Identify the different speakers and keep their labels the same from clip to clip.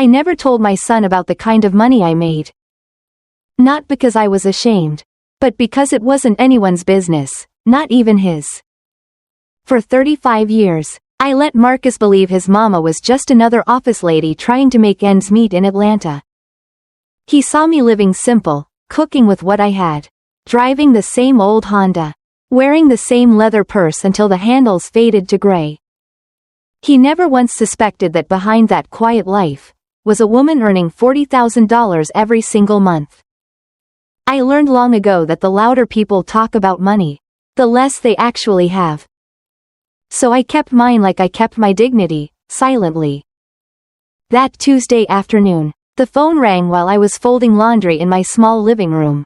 Speaker 1: I never told my son about the kind of money I made. Not because I was ashamed, but because it wasn't anyone's business, not even his. For 35 years, I let Marcus believe his mama was just another office lady trying to make ends meet in Atlanta. He saw me living simple, cooking with what I had, driving the same old Honda, wearing the same leather purse until the handles faded to gray. He never once suspected that behind that quiet life was a woman earning $40,000 every single month. I learned long ago that the louder people talk about money, the less they actually have. So I kept mine like I kept my dignity, silently. That Tuesday afternoon, the phone rang while I was folding laundry in my small living room.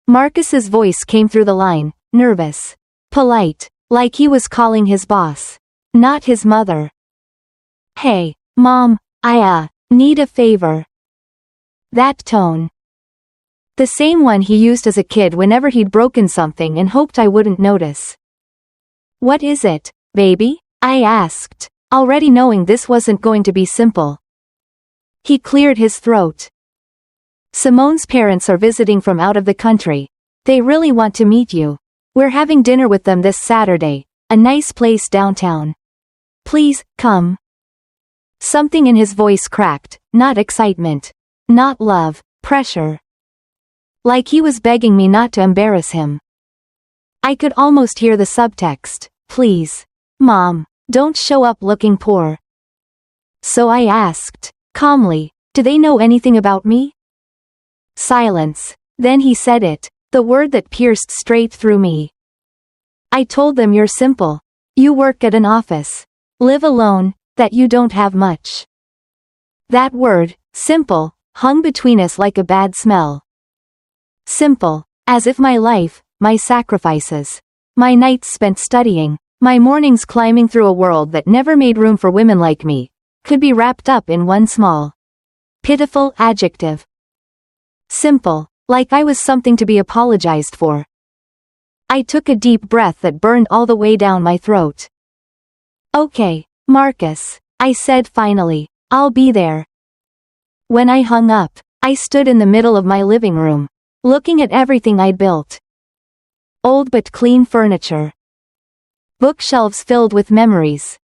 Speaker 1: Marcus's voice came through the line, nervous, polite, like he was calling his boss, not his mother. "Hey, Mom, I need a favor." That tone. The same one he used as a kid whenever he'd broken something and hoped I wouldn't notice. "What is it, baby?" I asked, already knowing this wasn't going to be simple. He cleared his throat. "Simone's parents are visiting from out of the country. They really want to meet you. We're having dinner with them this Saturday, a nice place downtown. Please, come." Something in his voice cracked, not excitement, not love, pressure. Like he was begging me not to embarrass him. I could almost hear the subtext, "Please, Mom, don't show up looking poor." So I asked, calmly, "Do they know anything about me?" Silence. Then he said it, the word that pierced straight through me. "I told them you're simple. You work at an office. Live alone, that you don't have much." That word, simple, hung between us like a bad smell. Simple, as if my life, my sacrifices, my nights spent studying, my mornings climbing through a world that never made room for women like me, could be wrapped up in one small, pitiful adjective. Simple, like I was something to be apologized for. I took a deep breath that burned all the way down my throat. "Okay, Marcus," I said finally, "I'll be there." When I hung up, I stood in the middle of my living room, looking at everything I'd built. Old but clean furniture. Bookshelves filled with memories.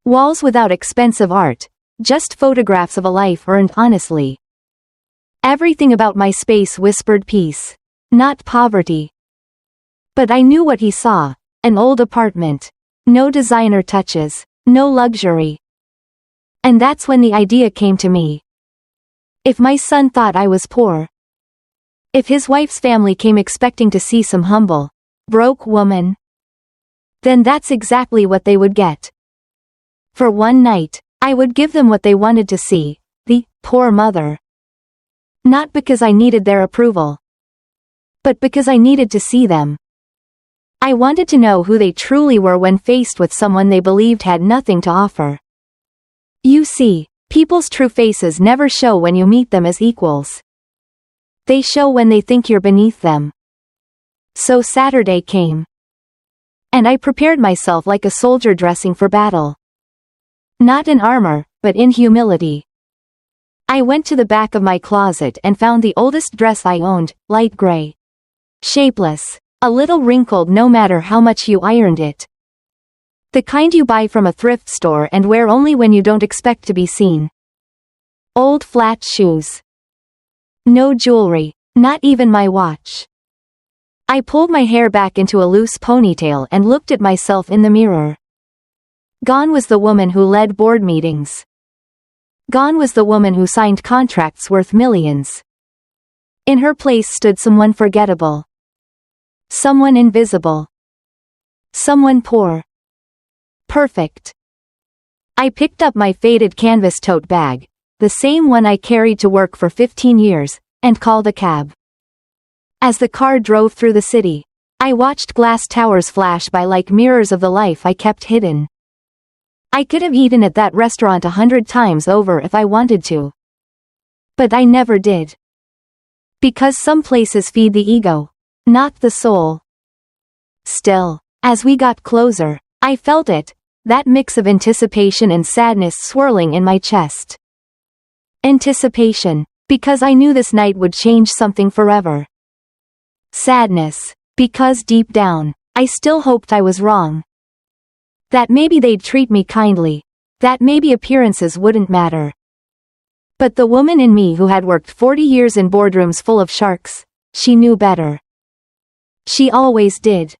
Speaker 1: Walls without expensive art, just photographs of a life earned honestly. Everything about my space whispered peace, not poverty. But I knew what he saw, an old apartment. No designer touches, no luxury. And that's when the idea came to me. If my son thought I was poor, if his wife's family came expecting to see some humble, broke woman, then that's exactly what they would get. For one night, I would give them what they wanted to see, the poor mother. Not because I needed their approval, but because I needed to see them. I wanted to know who they truly were when faced with someone they believed had nothing to offer. You see, people's true faces never show when you meet them as equals. They show when they think you're beneath them. So Saturday came. And I prepared myself like a soldier dressing for battle. Not in armor, but in humility. I went to the back of my closet and found the oldest dress I owned, light gray. Shapeless, a little wrinkled no matter how much you ironed it. The kind you buy from a thrift store and wear only when you don't expect to be seen. Old flat shoes. No jewelry, not even my watch. I pulled my hair back into a loose ponytail and looked at myself in the mirror. Gone was the woman who led board meetings. Gone was the woman who signed contracts worth millions. In her place stood someone forgettable. Someone invisible. Someone poor. Perfect. I picked up my faded canvas tote bag, the same one I carried to work for 15 years, and called a cab. As the car drove through the city, I watched glass towers flash by like mirrors of the life I kept hidden. I could have eaten at that restaurant 100 times over if I wanted to. But I never did. Because some places feed the ego, not the soul. Still, as we got closer, I felt it, that mix of anticipation and sadness swirling in my chest. Anticipation, because I knew this night would change something forever. Sadness, because deep down, I still hoped I was wrong. That maybe they'd treat me kindly. That maybe appearances wouldn't matter. But the woman in me who had worked 40 years in boardrooms full of sharks, she knew better. She always did.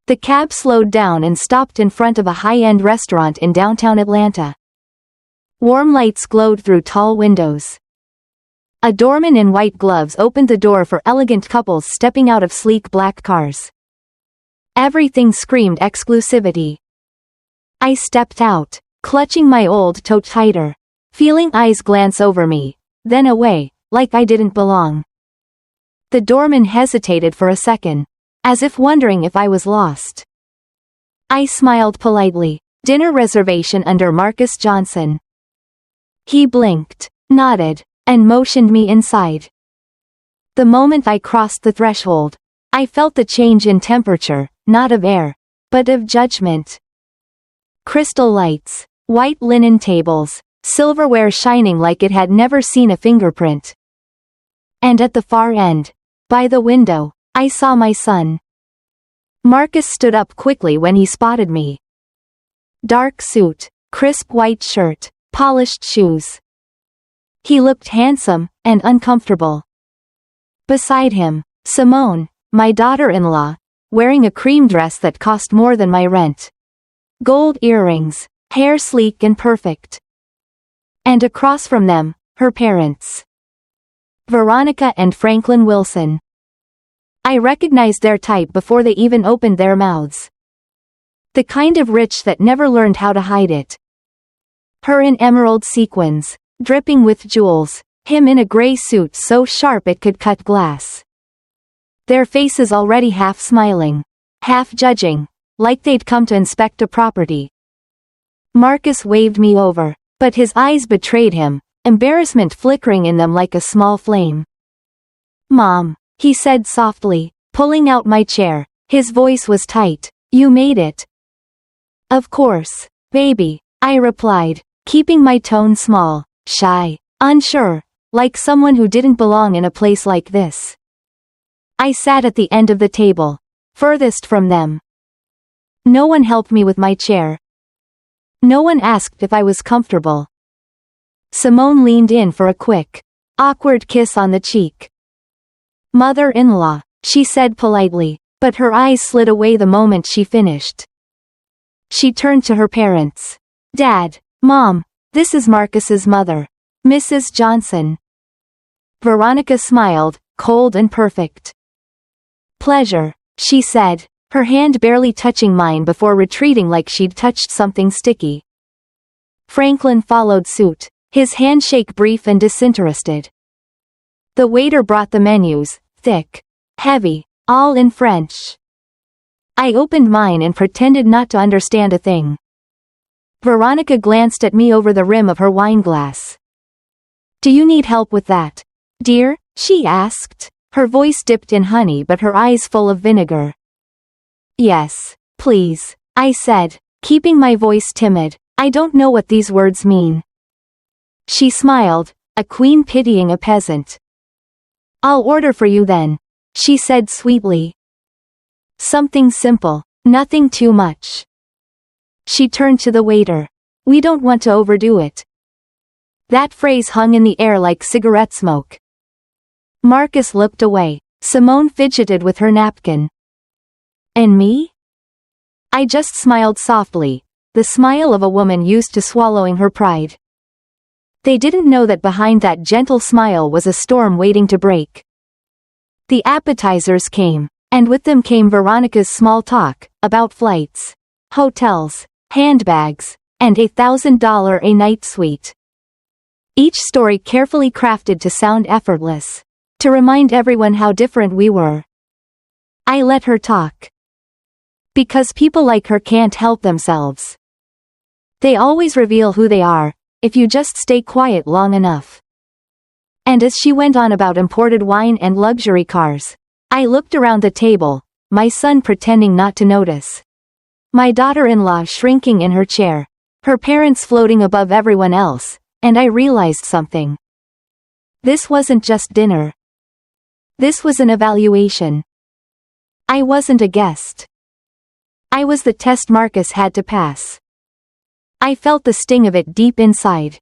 Speaker 1: The cab slowed down and stopped in front of a high-end restaurant in downtown Atlanta. Warm lights glowed through tall windows. A doorman in white gloves opened the door for elegant couples stepping out of sleek black cars. Everything screamed exclusivity. I stepped out, clutching my old tote tighter, feeling eyes glance over me, then away, like I didn't belong. The doorman hesitated for a second, as if wondering if I was lost. I smiled politely. Dinner reservation under Marcus Johnson. He blinked, nodded, and motioned me inside. The moment I crossed the threshold, I felt the change in temperature, not of air, but of judgment. Crystal lights, white linen tables, silverware shining like it had never seen a fingerprint. And at the far end, by the window, I saw my son. Marcus stood up quickly when he spotted me. Dark suit, crisp white shirt, polished shoes. He looked handsome and uncomfortable. Beside him, Simone, my daughter-in-law, wearing a cream dress that cost more than my rent. Gold earrings, hair sleek and perfect. And across from them, her parents. Veronica and Franklin Wilson. I recognized their type before they even opened their mouths. The kind of rich that never learned how to hide it. Her in emerald sequins, dripping with jewels, him in a gray suit so sharp it could cut glass. Their faces already half smiling, half judging, like they'd come to inspect a property. Marcus waved me over, but his eyes betrayed him, embarrassment flickering in them like a small flame. "Mom," he said softly, pulling out my chair. His voice was tight. "You made it." "Of course, baby," I replied, keeping my tone small, shy, unsure, like someone who didn't belong in a place like this. I sat at the end of the table, furthest from them. No one helped me with my chair. No one asked if I was comfortable. Simone leaned in for a quick, awkward kiss on the cheek. "Mother-in-law," she said politely, but her eyes slid away the moment she finished. She turned to her parents. "Dad, Mom, this is Marcus's mother, Mrs. Johnson." Veronica smiled, cold and perfect. "Pleasure," she said, her hand barely touching mine before retreating like she'd touched something sticky. Franklin followed suit, his handshake brief and disinterested. The waiter brought the menus, thick, heavy, all in French. I opened mine and pretended not to understand a thing. Veronica glanced at me over the rim of her wineglass. "Do you need help with that, dear?" she asked, her voice dipped in honey but her eyes full of vinegar. "Yes, please," I said, keeping my voice timid. "I don't know what these words mean." She smiled, a queen pitying a peasant. "I'll order for you then," she said sweetly. "Something simple, nothing too much." She turned to the waiter. "We don't want to overdo it." That phrase hung in the air like cigarette smoke. Marcus looked away. Simone fidgeted with her napkin. "And me?" I just smiled softly, the smile of a woman used to swallowing her pride. They didn't know that behind that gentle smile was a storm waiting to break. The appetizers came, and with them came Veronica's small talk, about flights, hotels, handbags, and $1,000 a night suite. Each story carefully crafted to sound effortless, to remind everyone how different we were. I let her talk. Because people like her can't help themselves. They always reveal who they are, if you just stay quiet long enough. And as she went on about imported wine and luxury cars, I looked around the table, my son pretending not to notice. My daughter-in-law shrinking in her chair, her parents floating above everyone else, and I realized something. This wasn't just dinner. This was an evaluation. I wasn't a guest. I was the test Marcus had to pass. I felt the sting of it deep inside.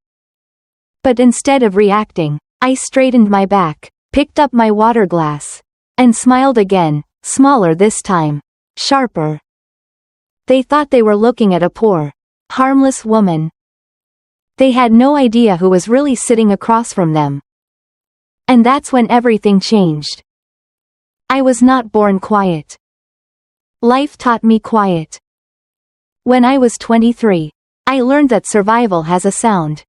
Speaker 1: But instead of reacting, I straightened my back, picked up my water glass, and smiled again, smaller this time, sharper. They thought they were looking at a poor, harmless woman. They had no idea who was really sitting across from them. And that's when everything changed. I was not born quiet. Life taught me quiet. When I was 23, I learned that survival has a sound.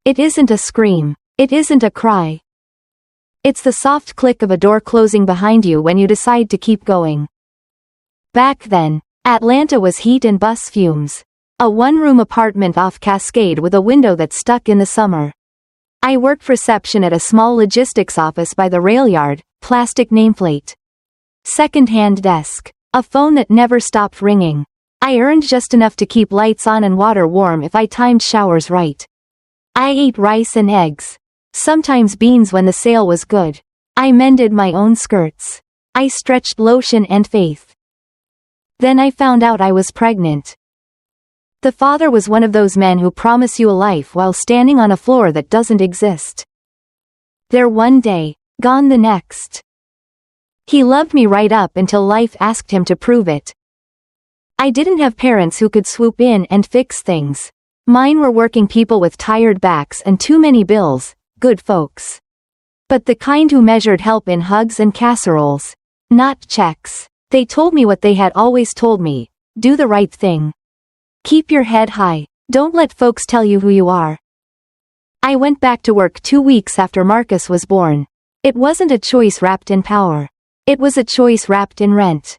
Speaker 1: It isn't a scream. It isn't a cry. It's the soft click of a door closing behind you when you decide to keep going. Back then, Atlanta was heat and bus fumes. A one-room apartment off Cascade with a window that stuck in the summer. I worked reception at a small logistics office by the rail yard, plastic nameplate. Second-hand desk. A phone that never stopped ringing. I earned just enough to keep lights on and water warm if I timed showers right. I ate rice and eggs. Sometimes beans when the sale was good. I mended my own skirts. I stretched lotion and faith. Then I found out I was pregnant. The father was one of those men who promise you a life while standing on a floor that doesn't exist. There one day, gone the next. He loved me right up until life asked him to prove it. I didn't have parents who could swoop in and fix things. Mine were working people with tired backs and too many bills, good folks. But the kind who measured help in hugs and casseroles. Not checks. They told me what they had always told me: do the right thing. Keep your head high. Don't let folks tell you who you are. I went back to work 2 weeks after Marcus was born. It wasn't a choice wrapped in power. It was a choice wrapped in rent.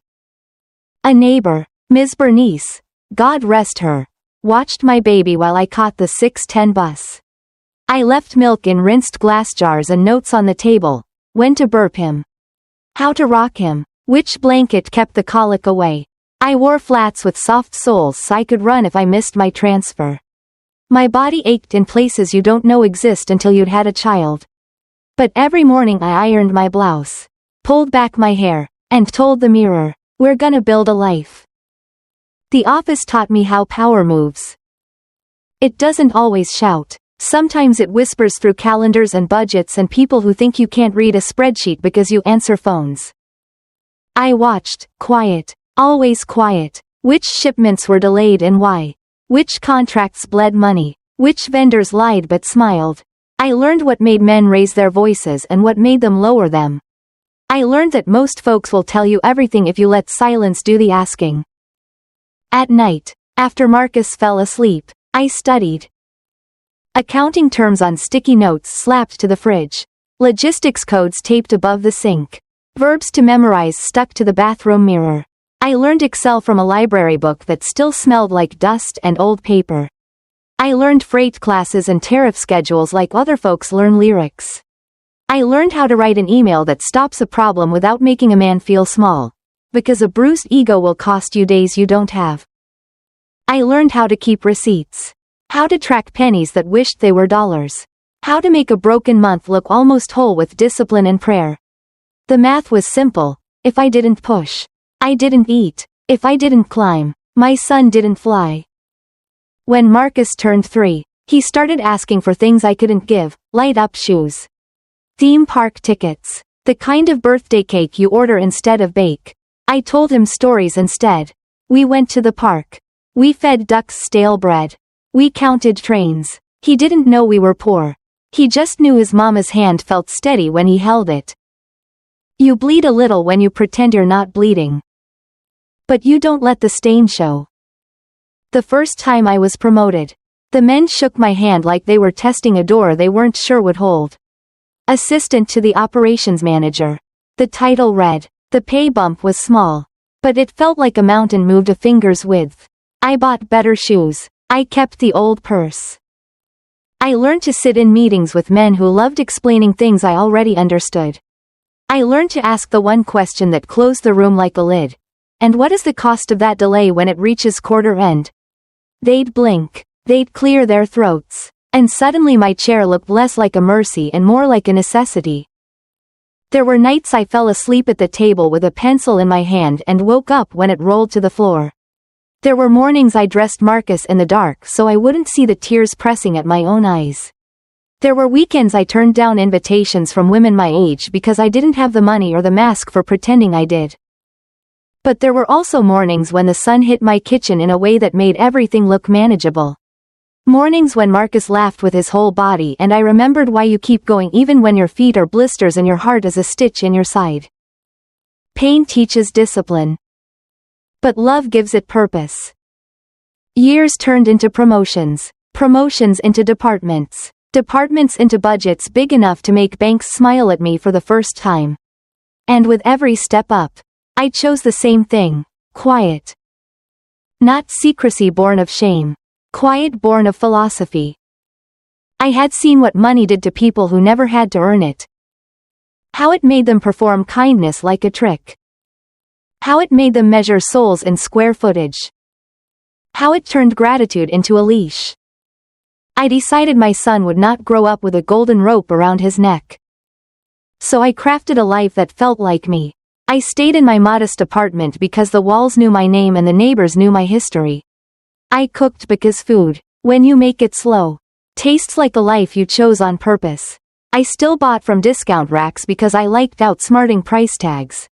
Speaker 1: A neighbor, Ms. Bernice, God rest her, watched my baby while I caught the 6:10 bus. I left milk in rinsed glass jars and notes on the table: when to burp him, how to rock him, which blanket kept the colic away. I wore flats with soft soles so I could run if I missed my transfer. My body ached in places you don't know exist until you'd had a child. But every morning I ironed my blouse, pulled back my hair, and told the mirror, we're gonna build a life. The office taught me how power moves. It doesn't always shout. Sometimes it whispers through calendars and budgets and people who think you can't read a spreadsheet because you answer phones. I watched, quiet, always quiet, which shipments were delayed and why, which contracts bled money, which vendors lied but smiled. I learned what made men raise their voices and what made them lower them. I learned that most folks will tell you everything if you let silence do the asking. At night, after Marcus fell asleep, I studied. Accounting terms on sticky notes slapped to the fridge. Logistics codes taped above the sink. Verbs to memorize stuck to the bathroom mirror. I learned Excel from a library book that still smelled like dust and old paper. I learned freight classes and tariff schedules like other folks learn lyrics. I learned how to write an email that stops a problem without making a man feel small. Because a bruised ego will cost you days you don't have. I learned how to keep receipts. How to track pennies that wished they were dollars. How to make a broken month look almost whole with discipline and prayer. The math was simple: if I didn't push, I didn't eat. If I didn't climb, my son didn't fly. When Marcus turned 3, he started asking for things I couldn't give: light-up shoes, theme park tickets, the kind of birthday cake you order instead of bake. I told him stories instead. We went to the park. We fed ducks stale bread. We counted trains. He didn't know we were poor. He just knew his mama's hand felt steady when he held it. You bleed a little when you pretend you're not bleeding. But you don't let the stain show. The first time I was promoted, the men shook my hand like they were testing a door they weren't sure would hold. Assistant to the operations manager. The title read. The pay bump was small, but it felt like a mountain moved a finger's width. I bought better shoes. I kept the old purse. I learned to sit in meetings with men who loved explaining things I already understood. I learned to ask the one question that closed the room like a lid. And what is the cost of that delay when it reaches quarter end? They'd blink. They'd clear their throats. And suddenly my chair looked less like a mercy and more like a necessity. There were nights I fell asleep at the table with a pencil in my hand and woke up when it rolled to the floor. There were mornings I dressed Marcus in the dark so I wouldn't see the tears pressing at my own eyes. There were weekends I turned down invitations from women my age because I didn't have the money or the mask for pretending I did. But there were also mornings when the sun hit my kitchen in a way that made everything look manageable. Mornings when Marcus laughed with his whole body and I remembered why you keep going even when your feet are blisters and your heart is a stitch in your side. Pain teaches discipline. But love gives it purpose. Years turned into promotions, promotions into departments, departments into budgets big enough to make banks smile at me for the first time. And with every step up, I chose the same thing, quiet. Not secrecy born of shame, quiet born of philosophy. I had seen what money did to people who never had to earn it. How it made them perform kindness like a trick. How it made them measure souls in square footage. How it turned gratitude into a leash. I decided my son would not grow up with a golden rope around his neck. So I crafted a life that felt like me. I stayed in my modest apartment because the walls knew my name and the neighbors knew my history. I cooked because food, when you make it slow, tastes like a life you chose on purpose. I still bought from discount racks because I liked outsmarting price tags.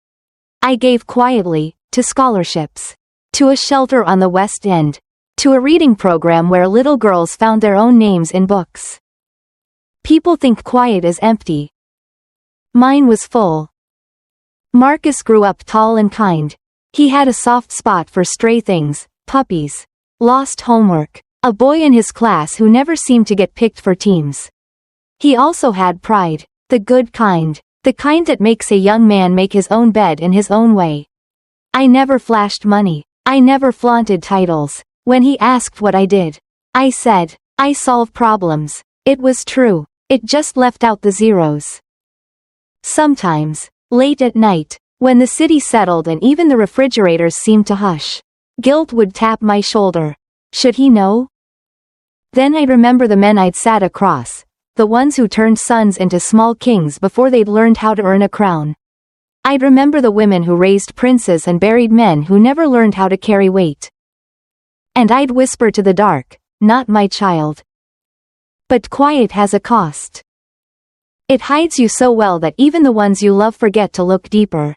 Speaker 1: I gave quietly, to scholarships, to a shelter on the West End, to a reading program where little girls found their own names in books. People think quiet is empty. Mine was full. Marcus grew up tall and kind. He had a soft spot for stray things, puppies, lost homework, a boy in his class who never seemed to get picked for teams. He also had pride, the good kind, the kind that makes a young man make his own bed in his own way. I never flashed money. I never flaunted titles. When he asked what I did, I said, I solve problems. It was true. It just left out the zeros. Sometimes, late at night, when the city settled and even the refrigerators seemed to hush, guilt would tap my shoulder. Should he know? Then I'd remember the men I'd sat across, the ones who turned sons into small kings before they'd learned how to earn a crown. I'd remember the women who raised princes and buried men who never learned how to carry weight. And I'd whisper to the dark, not my child. But quiet has a cost. It hides you so well that even the ones you love forget to look deeper.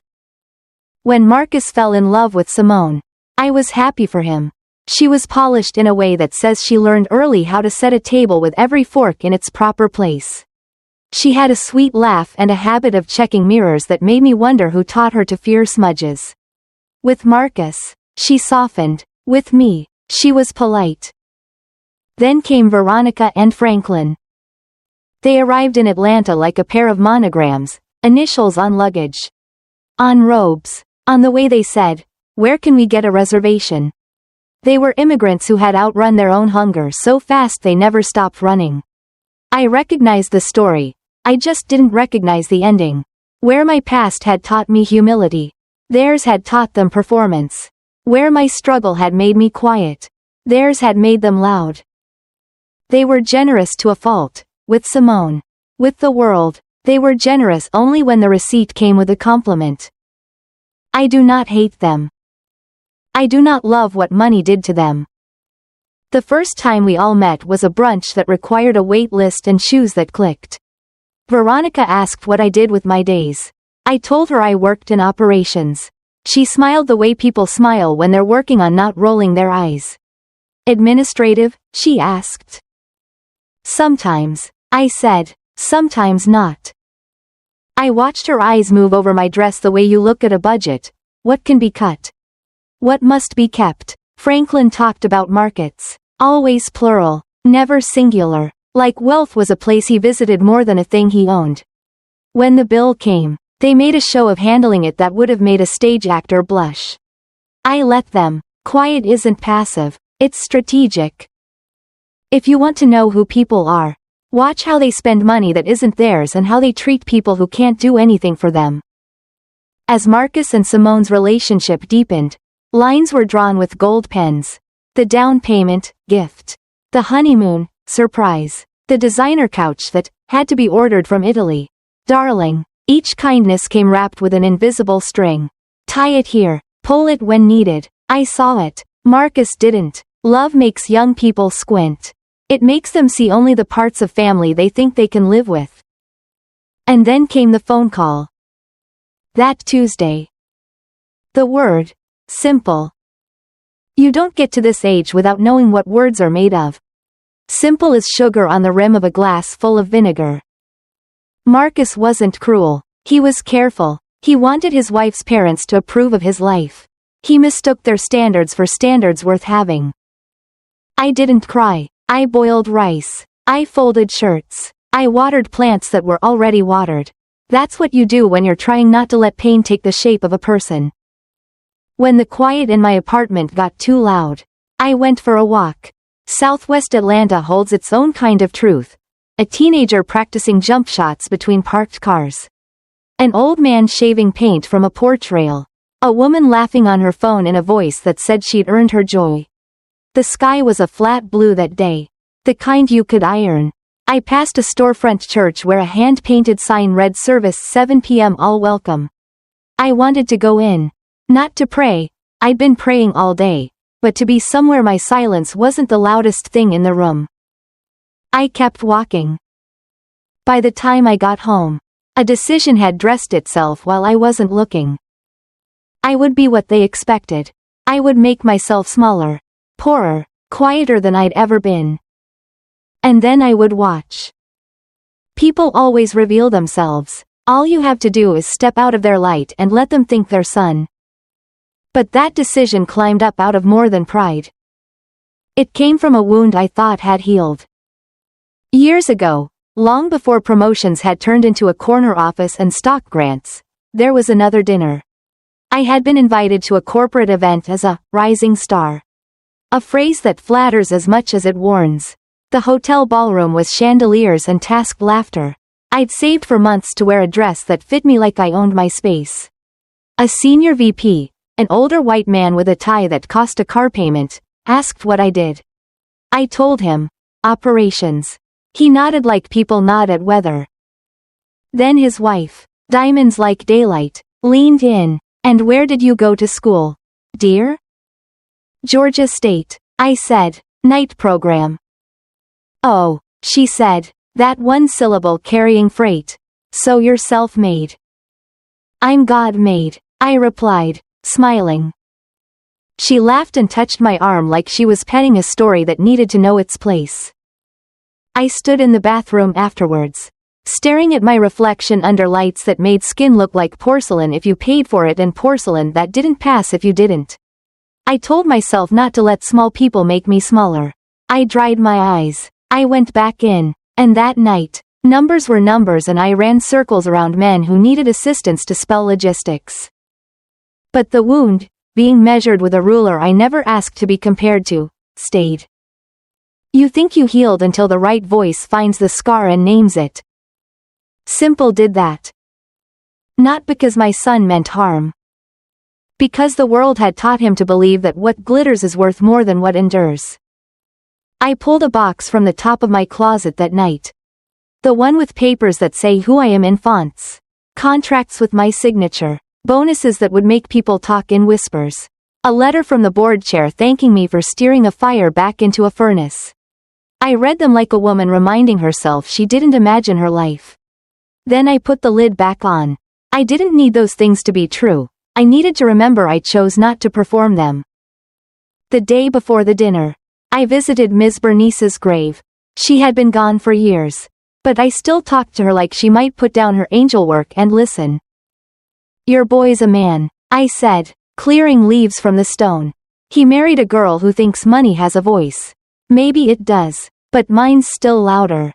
Speaker 1: When Marcus fell in love with Simone, I was happy for him. She was polished in a way that says she learned early how to set a table with every fork in its proper place. She had a sweet laugh and a habit of checking mirrors that made me wonder who taught her to fear smudges. With Marcus, she softened. With me, she was polite. Then came Veronica and Franklin. They arrived in Atlanta like a pair of monograms, initials on luggage. On robes. On the way they said, "Where can we get a reservation?" They were immigrants who had outrun their own hunger so fast they never stopped running. I recognized the story, I just didn't recognize the ending. Where my past had taught me humility, theirs had taught them performance. Where my struggle had made me quiet, theirs had made them loud. They were generous to a fault, with Simone. With the world, they were generous only when the receipt came with a compliment. I do not hate them. I do not love what money did to them. The first time we all met was a brunch that required a wait list and shoes that clicked. Veronica asked what I did with my days. I told her I worked in operations. She smiled the way people smile when they're working on not rolling their eyes. Administrative? She asked. Sometimes, I said, sometimes not. I watched her eyes move over my dress the way you look at a budget. What can be cut? What must be kept? Franklin talked about markets. Always plural, never singular. Like wealth was a place he visited more than a thing he owned. When the bill came, they made a show of handling it that would have made a stage actor blush. I let them. Quiet isn't passive, it's strategic. If you want to know who people are, watch how they spend money that isn't theirs and how they treat people who can't do anything for them. As Marcus and Simone's relationship deepened, lines were drawn with gold pens. The down payment, gift. The honeymoon, surprise. The designer couch that had to be ordered from Italy. Darling, each kindness came wrapped with an invisible string. Tie it here, pull it when needed. I saw it. Marcus didn't. Love makes young people squint. It makes them see only the parts of family they think they can live with. And then came the phone call. That Tuesday. The word. Simple. You don't get to this age without knowing what words are made of. Simple as sugar on the rim of a glass full of vinegar. Marcus wasn't cruel. He was careful. He wanted his wife's parents to approve of his life. He mistook their standards for standards worth having. I didn't cry. I boiled rice. I folded shirts. I watered plants that were already watered. That's what you do when you're trying not to let pain take the shape of a person. When the quiet in my apartment got too loud, I went for a walk. Southwest Atlanta holds its own kind of truth. A teenager practicing jump shots between parked cars. An old man shaving paint from a porch rail. A woman laughing on her phone in a voice that said she'd earned her joy. The sky was a flat blue that day. The kind you could iron. I passed a storefront church where a hand-painted sign read Service 7 p.m. All welcome. I wanted to go in. Not to pray. I'd been praying all day. But to be somewhere my silence wasn't the loudest thing in the room. I kept walking. By the time I got home, a decision had dressed itself while I wasn't looking. I would be what they expected. I would make myself smaller, poorer, quieter than I'd ever been. And then I would watch. People always reveal themselves. All you have to do is step out of their light and let them think they're sun. But that decision climbed up out of more than pride. It came from a wound I thought had healed. Years ago, long before promotions had turned into a corner office and stock grants, there was another dinner. I had been invited to a corporate event as a rising star. A phrase that flatters as much as it warns. The hotel ballroom was chandeliers and tasked laughter. I'd saved for months to wear a dress that fit me like I owned my space. A senior VP, an older white man with a tie that cost a car payment, asked what I did. I told him, operations. He nodded like people nod at weather. Then his wife, diamonds like daylight, leaned in. And where did you go to school, dear? Georgia State, I said. Night program. Oh, she said, that one syllable carrying freight. So you're self-made. I'm God-made, I replied, smiling. She laughed and touched my arm like she was penning a story that needed to know its place. I stood in the bathroom afterwards, staring at my reflection under lights that made skin look like porcelain if you paid for it and porcelain that didn't pass if you didn't. I told myself not to let small people make me smaller. I dried my eyes. I went back in, and that night, numbers were numbers and I ran circles around men who needed assistance to spell logistics. But the wound, being measured with a ruler I never asked to be compared to, stayed. You think you healed until the right voice finds the scar and names it. Simple did that. Not because my son meant harm. Because the world had taught him to believe that what glitters is worth more than what endures. I pulled a box from the top of my closet that night. The one with papers that say who I am in fonts. Contracts with my signature. Bonuses that would make people talk in whispers. A letter from the board chair thanking me for steering a fire back into a furnace. I read them like a woman reminding herself she didn't imagine her life. Then I put the lid back on. I didn't need those things to be true. I needed to remember I chose not to perform them. The day before the dinner, I visited Ms. Bernice's grave. She had been gone for years, but I still talked to her like she might put down her angel work and listen. Your boy's a man, I said, clearing leaves from the stone. He married a girl who thinks money has a voice. Maybe it does, but mine's still louder.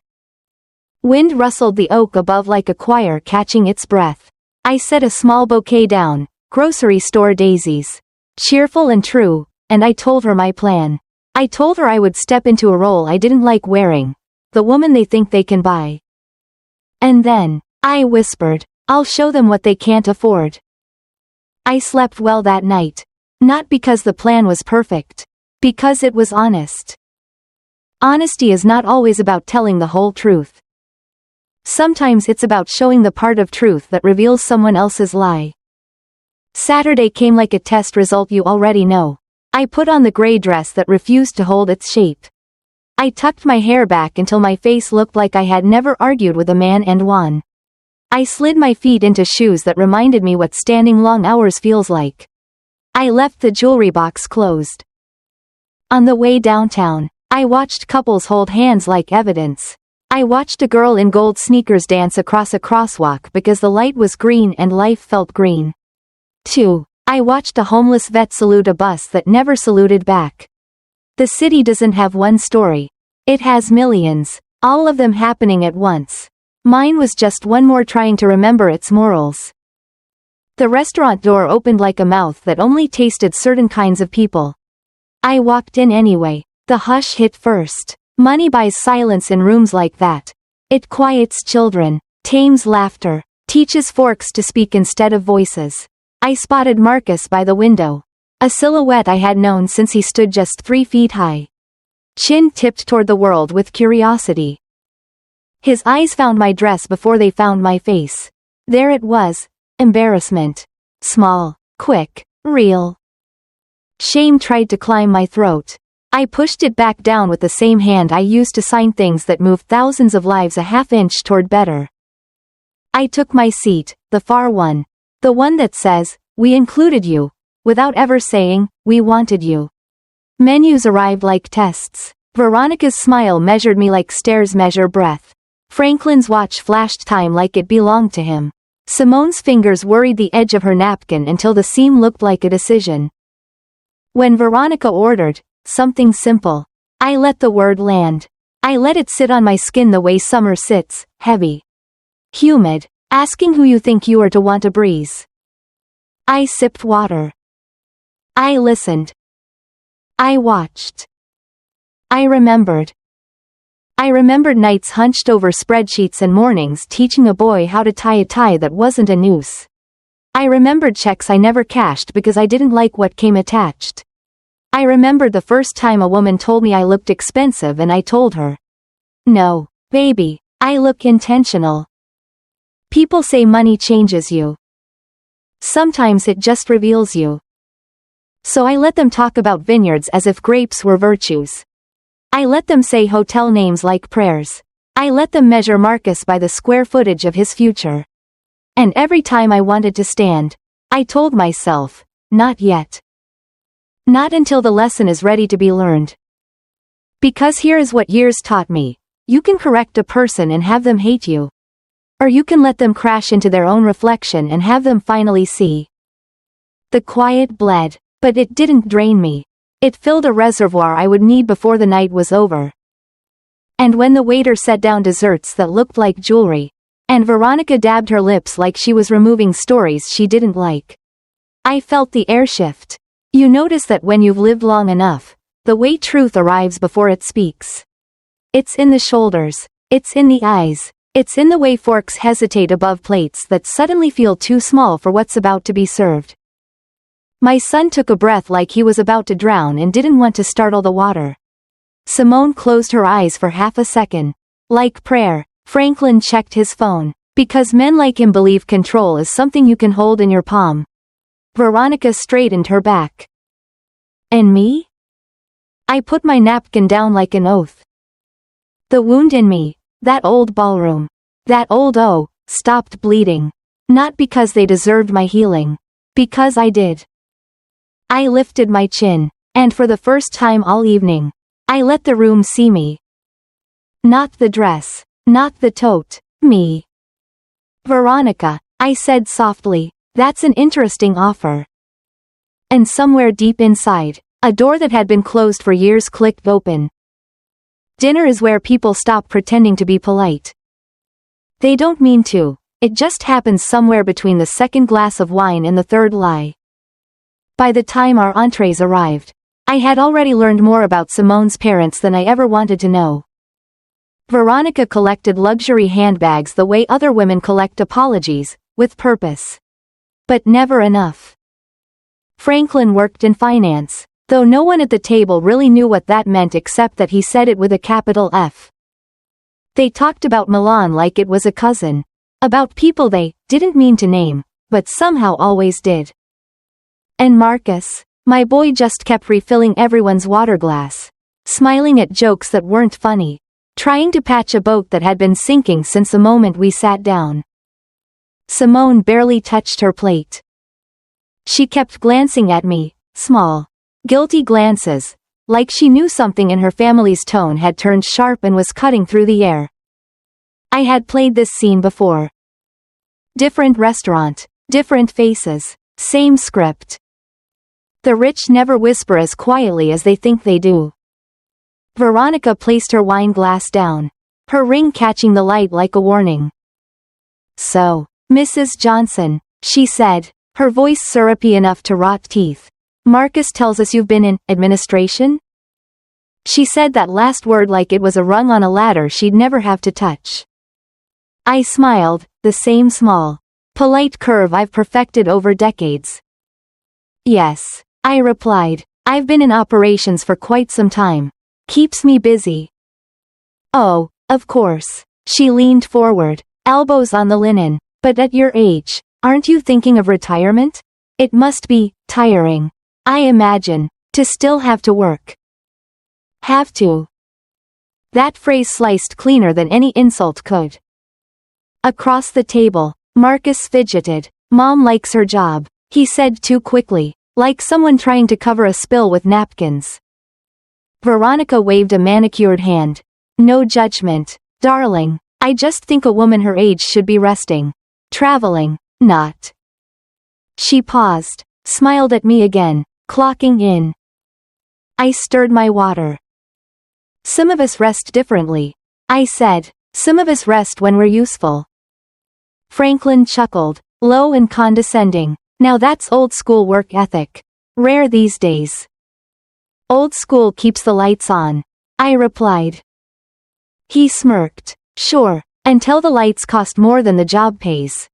Speaker 1: Wind rustled the oak above like a choir catching its breath. I set a small bouquet down, grocery store daisies. Cheerful and true, and I told her my plan. I told her I would step into a role I didn't like wearing. The woman they think they can buy. And then, I whispered, I'll show them what they can't afford. I slept well that night. Not because the plan was perfect. Because it was honest. Honesty is not always about telling the whole truth. Sometimes it's about showing the part of truth that reveals someone else's lie. Saturday came like a test result you already know. I put on the gray dress that refused to hold its shape. I tucked my hair back until my face looked like I had never argued with a man and won. I slid my feet into shoes that reminded me what standing long hours feels like. I left the jewelry box closed. On the way downtown, I watched couples hold hands like evidence. I watched a girl in gold sneakers dance across a crosswalk because the light was green and life felt green. 2. I watched a homeless vet salute a bus that never saluted back. The city doesn't have one story. It has millions, all of them happening at once. Mine was just one more trying to remember its morals. The restaurant door opened like a mouth that only tasted certain kinds of people. I walked in anyway. The hush hit first. Money buys silence in rooms like that. It quiets children, tames laughter, teaches forks to speak instead of voices. I spotted Marcus by the window. A silhouette I had known since he stood just 3 feet high. Chin tipped toward the world with curiosity. His eyes found my dress before they found my face. There it was. Embarrassment. Small, quick, real. Shame tried to climb my throat. I pushed it back down with the same hand I used to sign things that moved thousands of lives a half inch toward better. I took my seat, the far one. The one that says, "We included you," without ever saying, "We wanted you." Menus arrived like tests. Veronica's smile measured me like stairs measure breath. Franklin's watch flashed time like it belonged to him. Simone's fingers worried the edge of her napkin until the seam looked like a decision. When Veronica ordered something simple, I let the word land. I let it sit on my skin the way summer sits, heavy. Humid, asking who you think you are to want a breeze. I sipped water. I listened. I watched. I remembered. I remembered nights hunched over spreadsheets and mornings teaching a boy how to tie a tie that wasn't a noose. I remembered checks I never cashed because I didn't like what came attached. I remembered the first time a woman told me I looked expensive and I told her, "No, baby, I look intentional." People say money changes you. Sometimes it just reveals you. So I let them talk about vineyards as if grapes were virtues. I let them say hotel names like prayers. I let them measure Marcus by the square footage of his future. And every time I wanted to stand, I told myself, not yet. Not until the lesson is ready to be learned. Because here is what years taught me. You can correct a person and have them hate you. Or you can let them crash into their own reflection and have them finally see. The quiet bled, but it didn't drain me. It filled a reservoir I would need before the night was over. And when the waiter set down desserts that looked like jewelry, and Veronica dabbed her lips like she was removing stories she didn't like, I felt the air shift. You notice that when you've lived long enough, the way truth arrives before it speaks. It's in the shoulders, it's in the eyes, it's in the way forks hesitate above plates that suddenly feel too small for what's about to be served. My son took a breath like he was about to drown and didn't want to startle the water. Simone closed her eyes for half a second. Like prayer, Franklin checked his phone. Because men like him believe control is something you can hold in your palm. Veronica straightened her back. And me? I put my napkin down like an oath. The wound in me, that old ballroom, that old stopped bleeding. Not because they deserved my healing. Because I did. I lifted my chin, and for the first time all evening, I let the room see me. Not the dress, not the tote, me. Veronica, I said softly, that's an interesting offer. And somewhere deep inside, a door that had been closed for years clicked open. Dinner is where people stop pretending to be polite. They don't mean to, it just happens somewhere between the second glass of wine and the third lie. By the time our entrees arrived, I had already learned more about Simone's parents than I ever wanted to know. Veronica collected luxury handbags the way other women collect apologies, with purpose. But never enough. Franklin worked in finance, though no one at the table really knew what that meant except that he said it with a capital F. They talked about Milan like it was a cousin. About people they didn't mean to name, but somehow always did. And Marcus, my boy, just kept refilling everyone's water glass, smiling at jokes that weren't funny, trying to patch a boat that had been sinking since the moment we sat down. Simone barely touched her plate. She kept glancing at me, small, guilty glances, like she knew something in her family's tone had turned sharp and was cutting through the air. I had played this scene before. Different restaurant, different faces, same script. The rich never whisper as quietly as they think they do. Veronica placed her wine glass down, her ring catching the light like a warning. So, Mrs. Johnson, she said, her voice syrupy enough to rot teeth. Marcus tells us you've been in administration? She said that last word like it was a rung on a ladder she'd never have to touch. I smiled, the same small, polite curve I've perfected over decades. Yes, I replied, I've been in operations for quite some time. Keeps me busy. Oh, of course. She leaned forward, elbows on the linen. But at your age, aren't you thinking of retirement? It must be tiring, I imagine, to still have to work. Have to. That phrase sliced cleaner than any insult could. Across the table, Marcus fidgeted. Mom likes her job, he said too quickly, like someone trying to cover a spill with napkins. Veronica waved a manicured hand. No judgment, darling. I just think a woman her age should be resting. Traveling, not. She paused, smiled at me again, clocking in. I stirred my water. Some of us rest differently, I said. Some of us rest when we're useful. Franklin chuckled, low and condescending. Now that's old school work ethic. Rare these days. Old school keeps the lights on, I replied. He smirked. Sure, until the lights cost more than the job pays.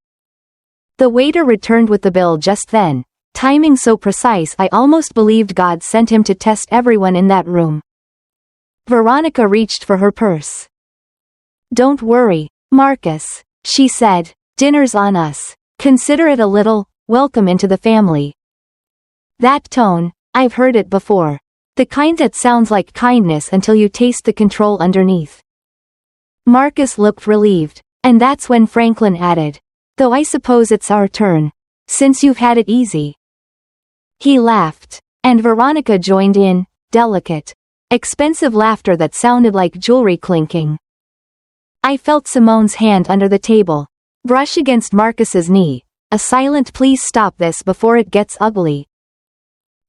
Speaker 1: The waiter returned with the bill just then, timing so precise I almost believed God sent him to test everyone in that room. Veronica reached for her purse. Don't worry, Marcus, she said, dinner's on us. Consider it a little welcome into the family. That tone, I've heard it before. The kind that sounds like kindness until you taste the control underneath. Marcus looked relieved, and that's when Franklin added, though I suppose it's our turn, since you've had it easy. He laughed, and Veronica joined in, delicate, expensive laughter that sounded like jewelry clinking. I felt Simone's hand under the table, brush against Marcus's knee, a silent please stop this before it gets ugly.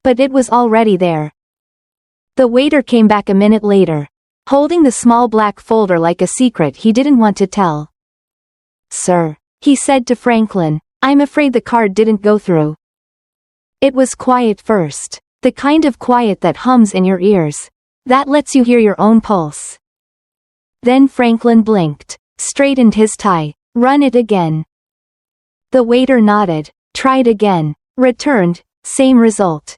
Speaker 1: But it was already there. The waiter came back a minute later, holding the small black folder like a secret he didn't want to tell. Sir, he said to Franklin, I'm afraid the card didn't go through. It was quiet first, the kind of quiet that hums in your ears, that lets you hear your own pulse. Then Franklin blinked, straightened his tie. Run it again. The waiter nodded, tried again, returned, same result.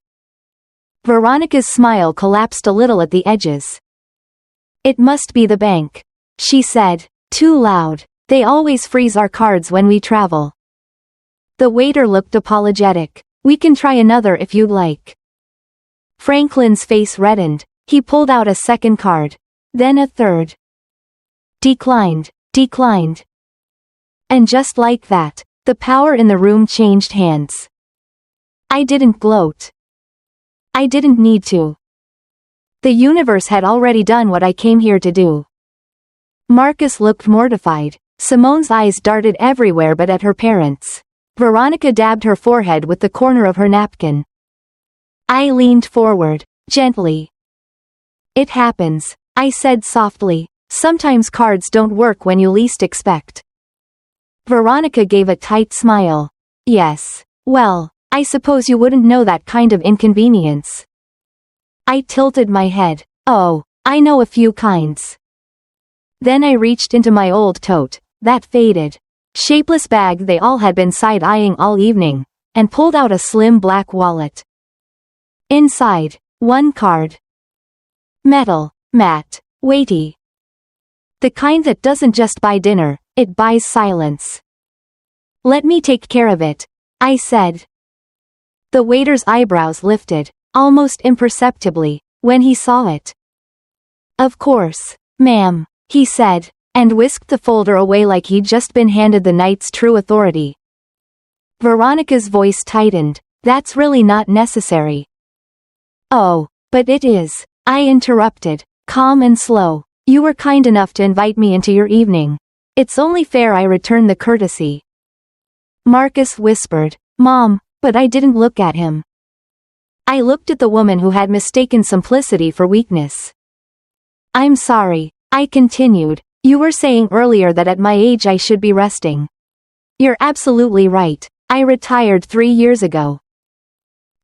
Speaker 1: Veronica's smile collapsed a little at the edges. It must be the bank, she said, too loud. They always freeze our cards when we travel. The waiter looked apologetic. We can try another if you'd like. Franklin's face reddened. He pulled out a second card. Then a third. Declined, declined. And just like that, the power in the room changed hands. I didn't gloat. I didn't need to. The universe had already done what I came here to do. Marcus looked mortified. Simone's eyes darted everywhere but at her parents. Veronica dabbed her forehead with the corner of her napkin. I leaned forward, gently. It happens, I said softly. Sometimes cards don't work when you least expect. Veronica gave a tight smile. Yes. Well, I suppose you wouldn't know that kind of inconvenience. I tilted my head. Oh, I know a few kinds. Then I reached into my old tote, that faded, shapeless bag they all had been side-eyeing all evening, and pulled out a slim black wallet. Inside, 1 card. Metal, matte, weighty. The kind that doesn't just buy dinner, it buys silence. Let me take care of it, I said. The waiter's eyebrows lifted, almost imperceptibly, when he saw it. Of course, ma'am, he said, and whisked the folder away like he'd just been handed the night's true authority. Veronica's voice tightened. That's really not necessary. Oh, but it is, I interrupted, calm and slow. You were kind enough to invite me into your evening. It's only fair I return the courtesy. Marcus whispered, Mom, but I didn't look at him. I looked at the woman who had mistaken simplicity for weakness. I'm sorry, I continued. You were saying earlier that at my age I should be resting. You're absolutely right. I retired 3 years ago.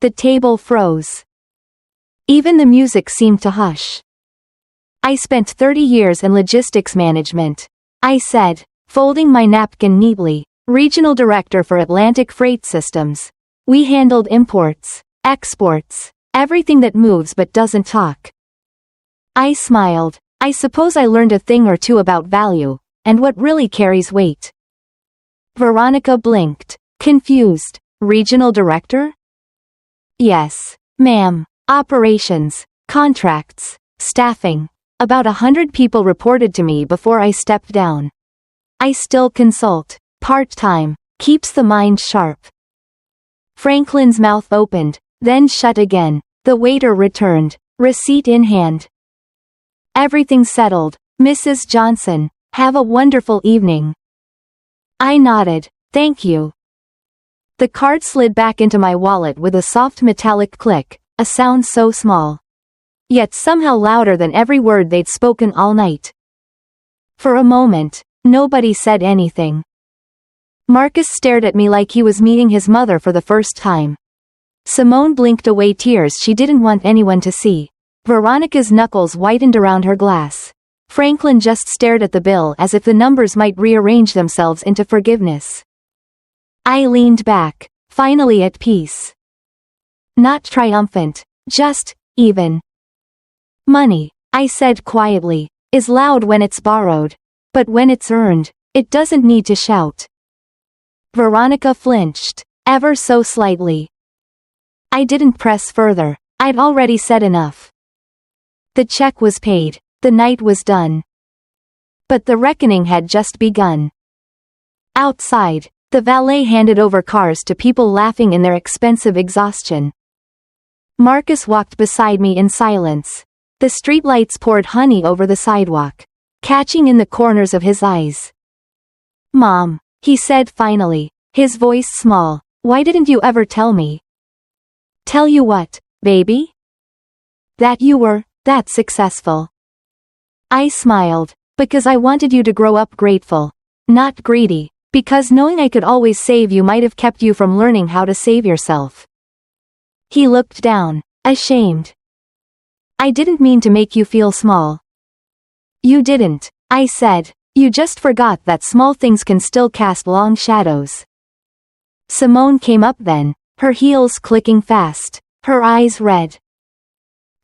Speaker 1: The table froze. Even the music seemed to hush. I spent 30 years in logistics management, I said, folding my napkin neatly. Regional director for Atlantic Freight Systems. We handled imports, exports, everything that moves but doesn't talk. I smiled. I suppose I learned a thing or two about value, and what really carries weight. Veronica blinked, confused. Regional director? Yes, ma'am. Operations, contracts, staffing. About 100 people reported to me before I stepped down. I still consult, part-time, keeps the mind sharp. Franklin's mouth opened, then shut again. The waiter returned, receipt in hand. Everything's settled, Mrs. Johnson. Have a wonderful evening. I nodded, thank you. The card slid back into my wallet with a soft metallic click, a sound so small, yet somehow louder than every word they'd spoken all night. For a moment, nobody said anything. Marcus stared at me like he was meeting his mother for the first time. Simone blinked away tears she didn't want anyone to see. Veronica's knuckles whitened around her glass. Franklin just stared at the bill as if the numbers might rearrange themselves into forgiveness. I leaned back, finally at peace. Not triumphant, just even. Money, I said quietly, is loud when it's borrowed, but when it's earned, it doesn't need to shout. Veronica flinched, ever so slightly. I didn't press further. I'd already said enough. The check was paid, the night was done. But the reckoning had just begun. Outside, the valet handed over cars to people laughing in their expensive exhaustion. Marcus walked beside me in silence. The streetlights poured honey over the sidewalk, catching in the corners of his eyes. Mom, he said finally, his voice small, why didn't you ever tell me? Tell you what, baby? That you were that successful. I smiled, because I wanted you to grow up grateful, not greedy, because knowing I could always save you might have kept you from learning how to save yourself. He looked down, ashamed. I didn't mean to make you feel small. You didn't, I said, you just forgot that small things can still cast long shadows. Simone came up then, her heels clicking fast, her eyes red.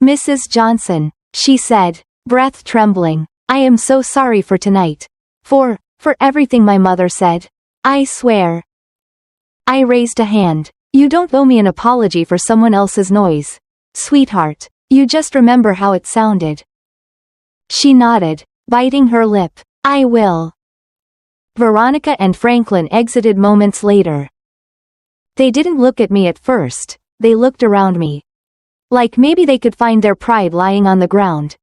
Speaker 1: Mrs. Johnson, she said, breath trembling, I am so sorry for tonight. For everything my mother said. I swear. I raised a hand. You don't owe me an apology for someone else's noise. Sweetheart, you just remember how it sounded. She nodded, biting her lip. I will. Veronica and Franklin exited moments later. They didn't look at me at first, they looked around me. Like maybe they could find their pride lying on the ground.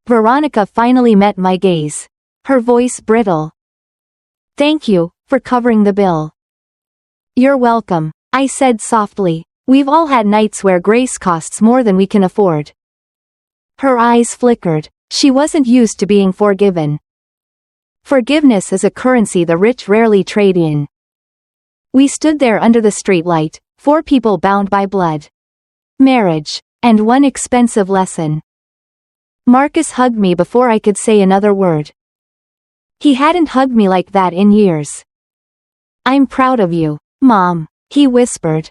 Speaker 1: Veronica finally met my gaze. Her voice brittle. Thank you, for covering the bill. You're welcome, I said softly. We've all had nights where grace costs more than we can afford. Her eyes flickered. She wasn't used to being forgiven. Forgiveness is a currency the rich rarely trade in. We stood there under the streetlight, 4 people bound by blood, marriage, and one expensive lesson. Marcus hugged me before I could say another word. He hadn't hugged me like that in years. I'm proud of you, Mom, he whispered.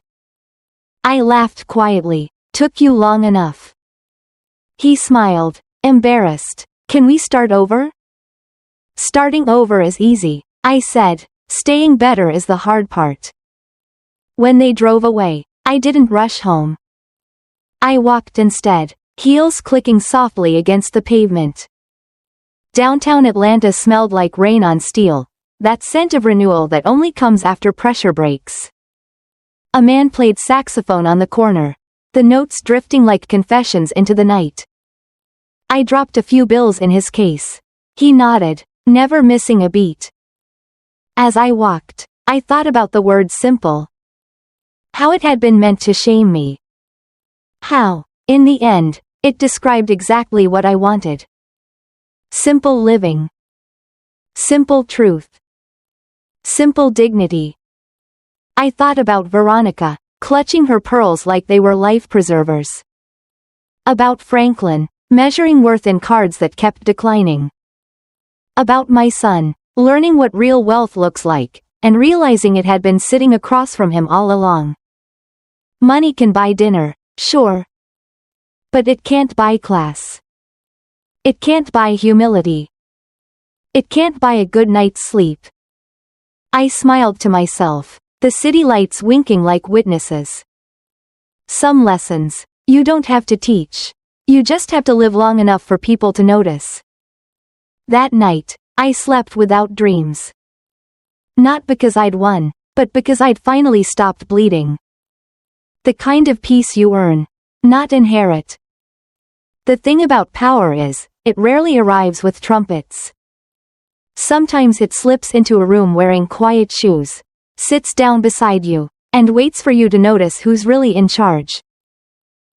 Speaker 1: I laughed quietly. Took you long enough. He smiled, embarrassed. Can we start over? Starting over is easy, I said. Staying better is the hard part. When they drove away, I didn't rush home. I walked instead, heels clicking softly against the pavement. Downtown Atlanta smelled like rain on steel, that scent of renewal that only comes after pressure breaks. A man played saxophone on the corner, the notes drifting like confessions into the night. I dropped a few bills in his case. He nodded, never missing a beat. As I walked, I thought about the word simple. How it had been meant to shame me. How, in the end, it described exactly what I wanted. Simple living. Simple truth. Simple dignity. I thought about Veronica, clutching her pearls like they were life preservers. About Franklin, measuring worth in cards that kept declining. About my son, learning what real wealth looks like, and realizing it had been sitting across from him all along. Money can buy dinner, sure. But it can't buy class. It can't buy humility. It can't buy a good night's sleep. I smiled to myself, the city lights winking like witnesses. Some lessons, you don't have to teach. You just have to live long enough for people to notice. That night, I slept without dreams. Not because I'd won, but because I'd finally stopped bleeding. The kind of peace you earn, not inherit. The thing about power is, it rarely arrives with trumpets. Sometimes it slips into a room wearing quiet shoes, sits down beside you, and waits for you to notice who's really in charge.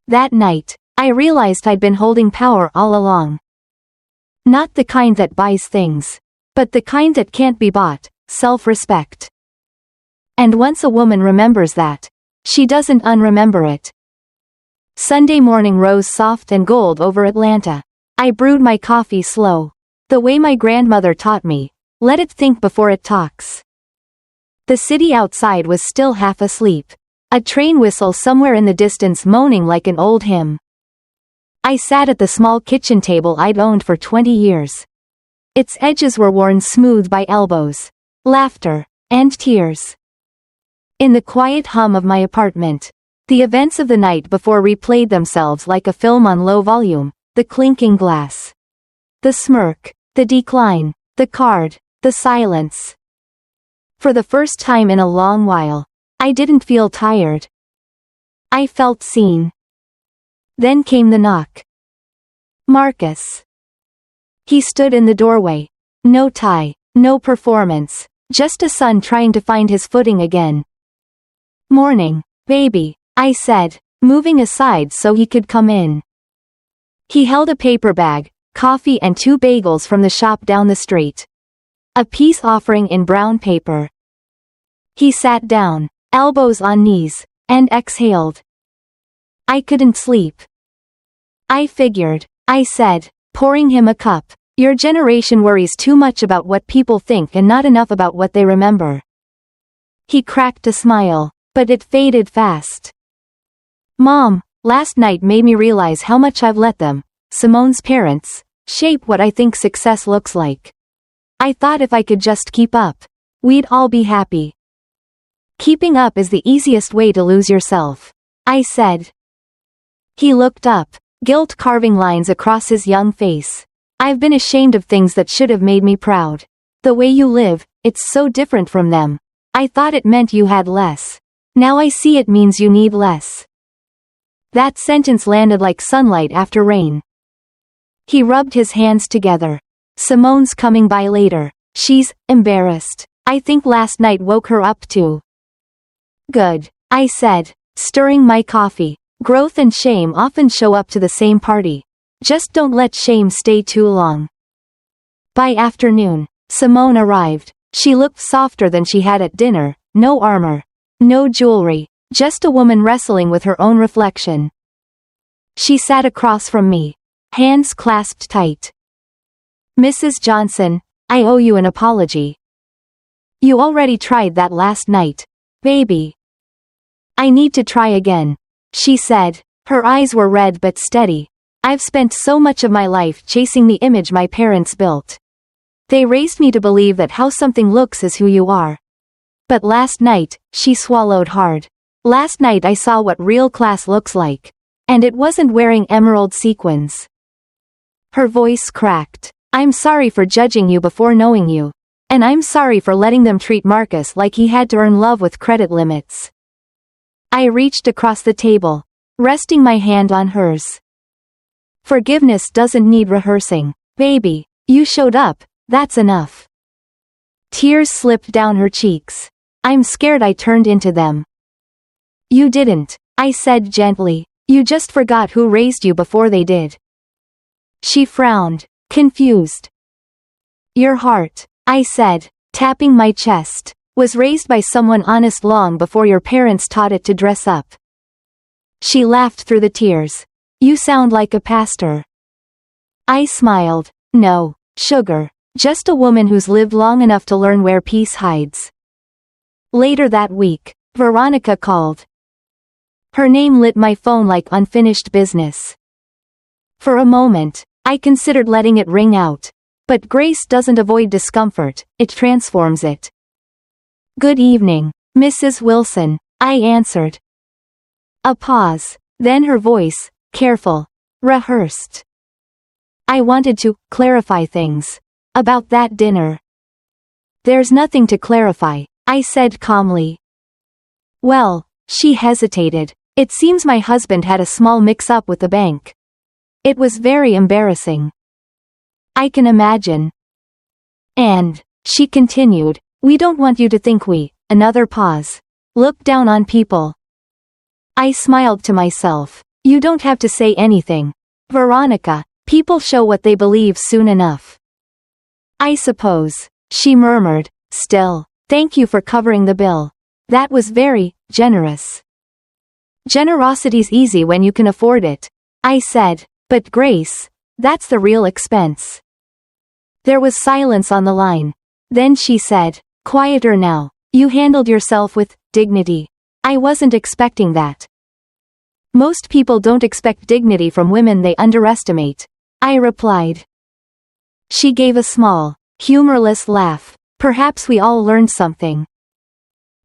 Speaker 1: That night, I realized I'd been holding power all along. Not the kind that buys things, but the kind that can't be bought, self-respect. And once a woman remembers that, she doesn't unremember it. Sunday morning rose soft and gold over Atlanta. I brewed my coffee slow. The way my grandmother taught me, let it think before it talks. The city outside was still half asleep. A train whistle somewhere in the distance moaning like an old hymn. I sat at the small kitchen table I'd owned for 20 years. Its edges were worn smooth by elbows, laughter, and tears. In the quiet hum of my apartment, the events of the night before replayed themselves like a film on low volume, the clinking glass. The smirk, the decline, the card, the silence. For the first time in a long while, I didn't feel tired. I felt seen. Then came the knock. Marcus. He stood in the doorway. No tie, no performance, just a son trying to find his footing again. Morning, baby, I said, moving aside so he could come in. He held a paper bag, coffee and 2 bagels from the shop down the street. A peace offering in brown paper. He sat down, elbows on knees, and exhaled. I couldn't sleep. I figured, I said, pouring him a cup. Your generation worries too much about what people think and not enough about what they remember. He cracked a smile, but it faded fast. Mom, last night made me realize how much I've let them, Simone's parents, shape what I think success looks like. I thought if I could just keep up, we'd all be happy. Keeping up is the easiest way to lose yourself, I said. He looked up, guilt carving lines across his young face. I've been ashamed of things that should have made me proud. The way you live, it's so different from them. I thought it meant you had less. Now I see it means you need less. That sentence landed like sunlight after rain. He rubbed his hands together. Simone's coming by later. She's embarrassed. I think last night woke her up too. Good, I said, stirring my coffee. Growth and shame often show up to the same party. Just don't let shame stay too long. By afternoon, Simone arrived. She looked softer than she had at dinner, no armor, no jewelry, just a woman wrestling with her own reflection. She sat across from me, hands clasped tight. Mrs. Johnson, I owe you an apology. You already tried that last night, baby. I need to try again, she said, Her eyes were red but steady. I've spent so much of my life chasing the image my parents built. They raised me to believe that how something looks is who you are. But last night, she swallowed hard. Last night I saw what real class looks like. And it wasn't wearing emerald sequins. Her voice cracked. I'm sorry for judging you before knowing you. And I'm sorry for letting them treat Marcus like he had to earn love with credit limits. I reached across the table, resting my hand on hers. Forgiveness doesn't need rehearsing. Baby, you showed up, that's enough. Tears slipped down her cheeks. I'm scared I turned into them. You didn't, I said gently. You just forgot who raised you before they did. She frowned, confused. Your heart, I said, tapping my chest, was raised by someone honest long before your parents taught it to dress up. She laughed through the tears. You sound like a pastor. I smiled. No, sugar, just a woman who's lived long enough to learn where peace hides. Later that week, Veronica called. Her name lit my phone like unfinished business. For a moment, I considered letting it ring out. But grace doesn't avoid discomfort, it transforms it. Good evening, Mrs. Wilson, I answered. A pause, then her voice, careful, rehearsed. I wanted to clarify things. About that dinner. There's nothing to clarify, I said calmly. Well, she hesitated. It seems my husband had a small mix-up with the bank. It was very embarrassing. I can imagine. And, she continued, we don't want you to think we, another pause, look down on people. I smiled to myself. You don't have to say anything. Veronica, people show what they believe soon enough. I suppose, she murmured, still, thank you for covering the bill. That was very generous. Generosity's easy when you can afford it, I said, but Grace, that's the real expense. There was silence on the line. Then she said, quieter now, you handled yourself with dignity. I wasn't expecting that. Most people don't expect dignity from women they underestimate, I replied. She gave a small, humorless laugh. Perhaps we all learned something.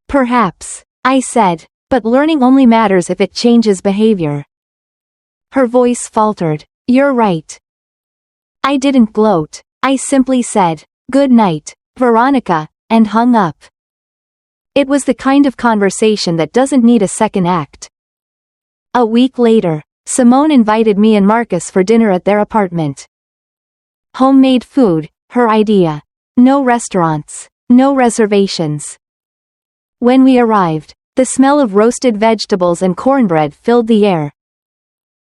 Speaker 1: Perhaps, I said, but learning only matters if it changes behavior. Her voice faltered. You're right. I didn't gloat. I simply said, good night, Veronica, and hung up. It was the kind of conversation that doesn't need a second act. A week later, Simone invited me and Marcus for dinner at their apartment. Homemade food, her idea. No restaurants, no reservations. When we arrived, the smell of roasted vegetables and cornbread filled the air.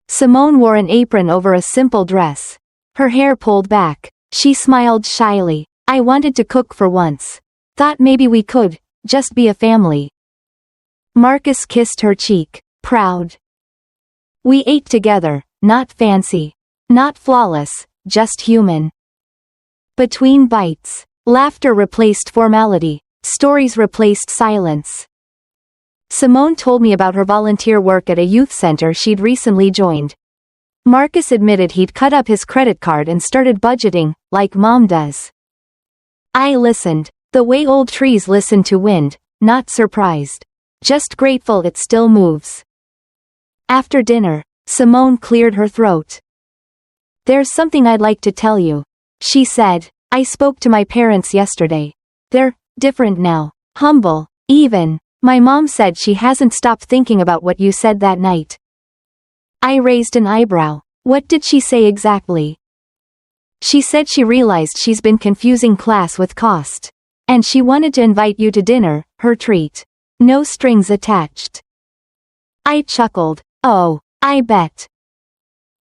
Speaker 1: Simone wore an apron over a simple dress. Her hair pulled back. She smiled shyly. I wanted to cook for once. Thought maybe we could, just be a family. Marcus kissed her cheek, proud. We ate together, not fancy. Not flawless, just human. Between bites, laughter replaced formality. Stories replaced silence. Simone told me about her volunteer work at a youth center she'd recently joined. Marcus admitted he'd cut up his credit card and started budgeting, like mom does. I listened, the way old trees listen to wind, not surprised. Just grateful it still moves. After dinner, Simone cleared her throat. There's something I'd like to tell you, she said. I spoke to my parents yesterday. They're different now, humble, even. My mom said she hasn't stopped thinking about what you said that night. I raised an eyebrow. What did she say exactly? She said she realized she's been confusing class with cost. And she wanted to invite you to dinner, her treat. No strings attached. I chuckled. Oh, I bet.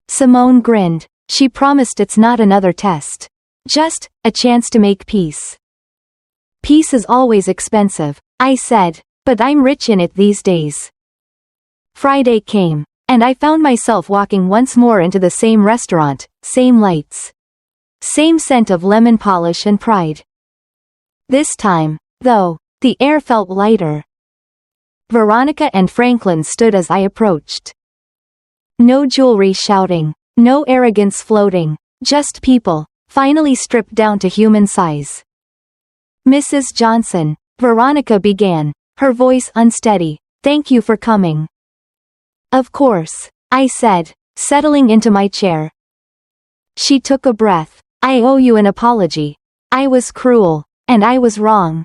Speaker 1: Simone grinned. She promised it's not another test. Just a chance to make peace. Peace is always expensive, I said, but I'm rich in it these days. Friday came, and I found myself walking once more into the same restaurant, same lights. Same scent of lemon polish and pride. This time, though, the air felt lighter. Veronica and Franklin stood as I approached. No jewelry shouting. No arrogance floating. Just people, finally stripped down to human size. Mrs. Johnson, Veronica began, her voice unsteady. Thank you for coming. Of course, I said, settling into my chair. She took a breath. I owe you an apology. I was cruel, and I was wrong.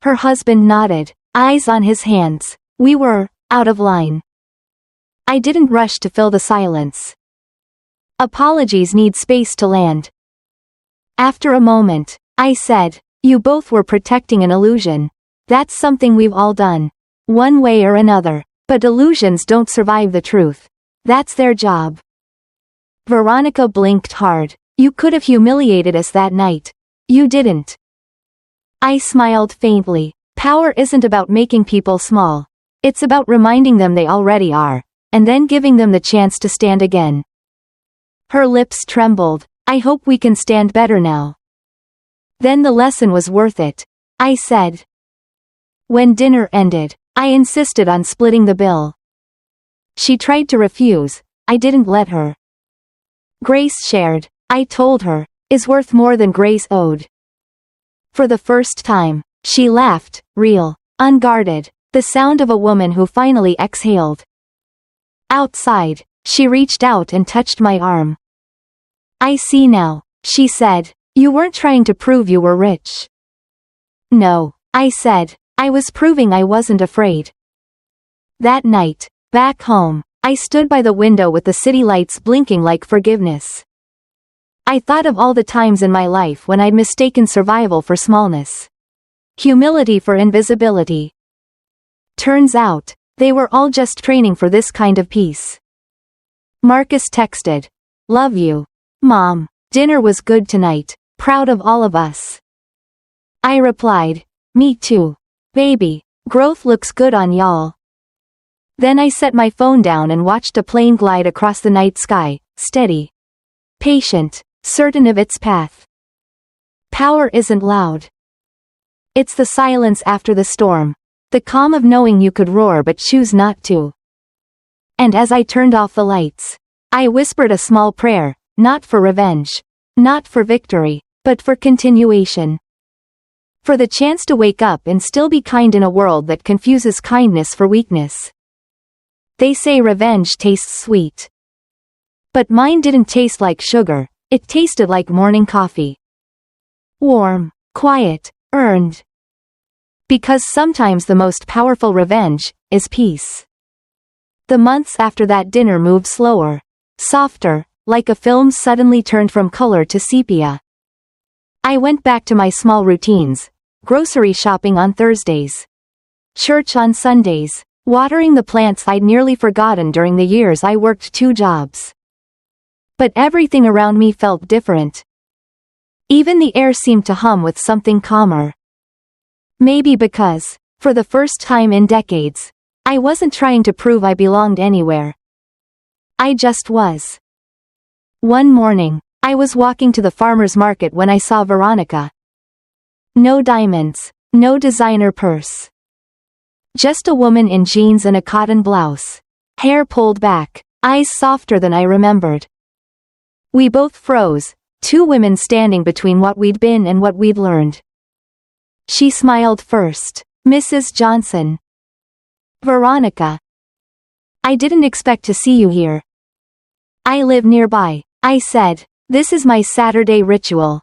Speaker 1: Her husband nodded, eyes on his hands. We were out of line. I didn't rush to fill the silence. Apologies need space to land. After a moment, I said, you both were protecting an illusion. That's something we've all done. One way or another. But illusions don't survive the truth. That's their job. Veronica blinked hard. You could have humiliated us that night. You didn't. I smiled faintly. Power isn't about making people small. It's about reminding them they already are, and then giving them the chance to stand again. Her lips trembled. I hope we can stand better now. Then the lesson was worth it, I said. When dinner ended, I insisted on splitting the bill. She tried to refuse. I didn't let her. Grace shared, I told her, is worth more than Grace owed. For the first time, she laughed, real, unguarded, the sound of a woman who finally exhaled. Outside, she reached out and touched my arm. I see now, she said, you weren't trying to prove you were rich. No, I said, I was proving I wasn't afraid. That night, back home, I stood by the window with the city lights blinking like forgiveness. I thought of all the times in my life when I'd mistaken survival for smallness. Humility for invisibility. Turns out, they were all just training for this kind of peace. Marcus texted. Love you. Mom, dinner was good tonight, proud of all of us. I replied, me too. Baby, growth looks good on y'all. Then I set my phone down and watched a plane glide across the night sky, steady. Patient, certain of its path. Power isn't loud. It's the silence after the storm. The calm of knowing you could roar but choose not to. And as I turned off the lights, I whispered a small prayer, not for revenge. Not for victory, but for continuation. For the chance to wake up and still be kind in a world that confuses kindness for weakness. They say revenge tastes sweet. But mine didn't taste like sugar, it tasted like morning coffee. Warm, quiet, earned. Because sometimes the most powerful revenge is peace. The months after that dinner moved slower, softer, like a film suddenly turned from color to sepia. I went back to my small routines, grocery shopping on Thursdays, church on Sundays, watering the plants I'd nearly forgotten during the years I worked 2 jobs. But everything around me felt different. Even the air seemed to hum with something calmer. Maybe because, for the first time in decades, I wasn't trying to prove I belonged anywhere. I just was. One morning, I was walking to the farmer's market when I saw Veronica. No diamonds, no designer purse. Just a woman in jeans and a cotton blouse. Hair pulled back, eyes softer than I remembered. We both froze, 2 women standing between what we'd been and what we'd learned. She smiled first. Mrs. Johnson. Veronica. I didn't expect to see you here. I live nearby, I said. This is my Saturday ritual.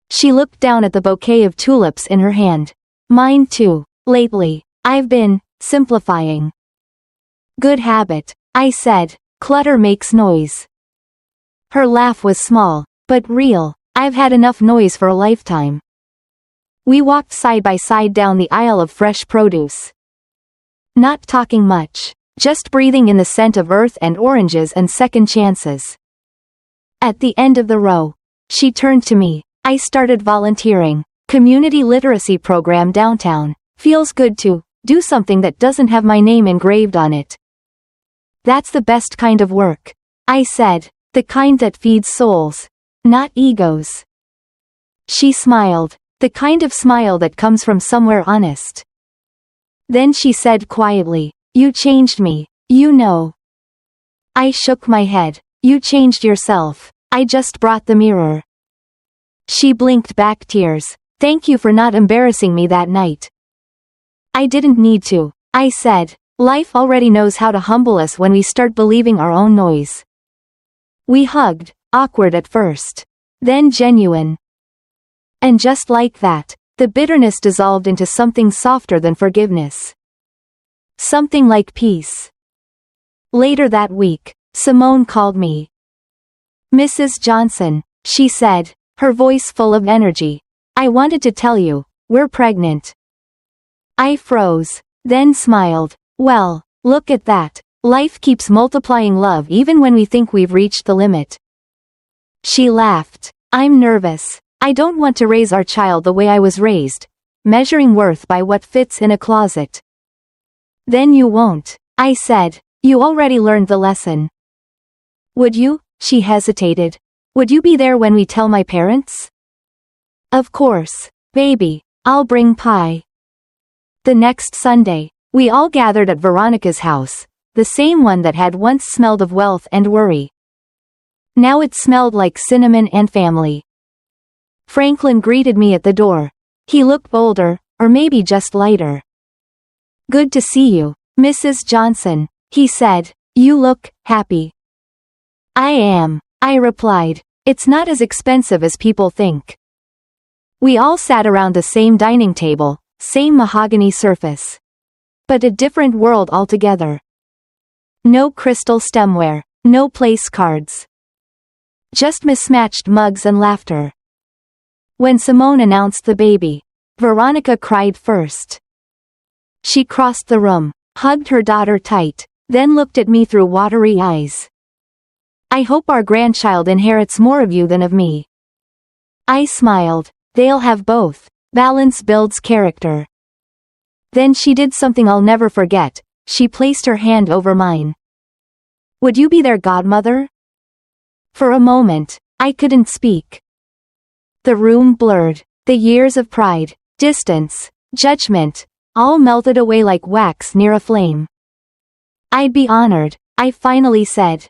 Speaker 1: She looked down at the bouquet of tulips in her hand. Mine too. Lately, I've been simplifying. Good habit, I said. Clutter makes noise. Her laugh was small, but real. I've had enough noise for a lifetime. We walked side by side down the aisle of fresh produce. Not talking much, just breathing in the scent of earth and oranges and second chances. At the end of the row, she turned to me. I started volunteering. Community literacy program downtown. Feels good to do something that doesn't have my name engraved on it. That's the best kind of work, I said. The kind that feeds souls, not egos. She smiled, the kind of smile that comes from somewhere honest. Then she said quietly, you changed me, you know. I shook my head. You changed yourself. I just brought the mirror. She blinked back tears. Thank you for not embarrassing me that night. I didn't need to, I said. Life already knows how to humble us when we start believing our own noise. We hugged, awkward at first. Then genuine. And just like that, the bitterness dissolved into something softer than forgiveness. Something like peace. Later that week, Simone called me. Mrs. Johnson, she said, her voice full of energy. I wanted to tell you, we're pregnant. I froze, then smiled. Well, look at that. Life keeps multiplying love even when we think we've reached the limit. She laughed. I'm nervous. I don't want to raise our child the way I was raised, measuring worth by what fits in a closet. Then you won't, I said. You already learned the lesson. Would you? She hesitated. Would you be there when we tell my parents? Of course, baby. I'll bring pie. The next Sunday, we all gathered at Veronica's house, the same one that had once smelled of wealth and worry. Now it smelled like cinnamon and family. Franklin greeted me at the door. He looked older, or maybe just lighter. Good to see you, Mrs. Johnson, he said. You look happy. I am, I replied. It's not as expensive as people think. We all sat around the same dining table, same mahogany surface. But a different world altogether. No crystal stemware, no place cards. Just mismatched mugs and laughter. When Simone announced the baby, Veronica cried first. She crossed the room, hugged her daughter tight, then looked at me through watery eyes. I hope our grandchild inherits more of you than of me. I smiled. They'll have both. Balance builds character. Then she did something I'll never forget. She placed her hand over mine. Would you be their godmother? For a moment, I couldn't speak. The room blurred. The years of pride, distance, judgment, all melted away like wax near a flame. I'd be honored, I finally said.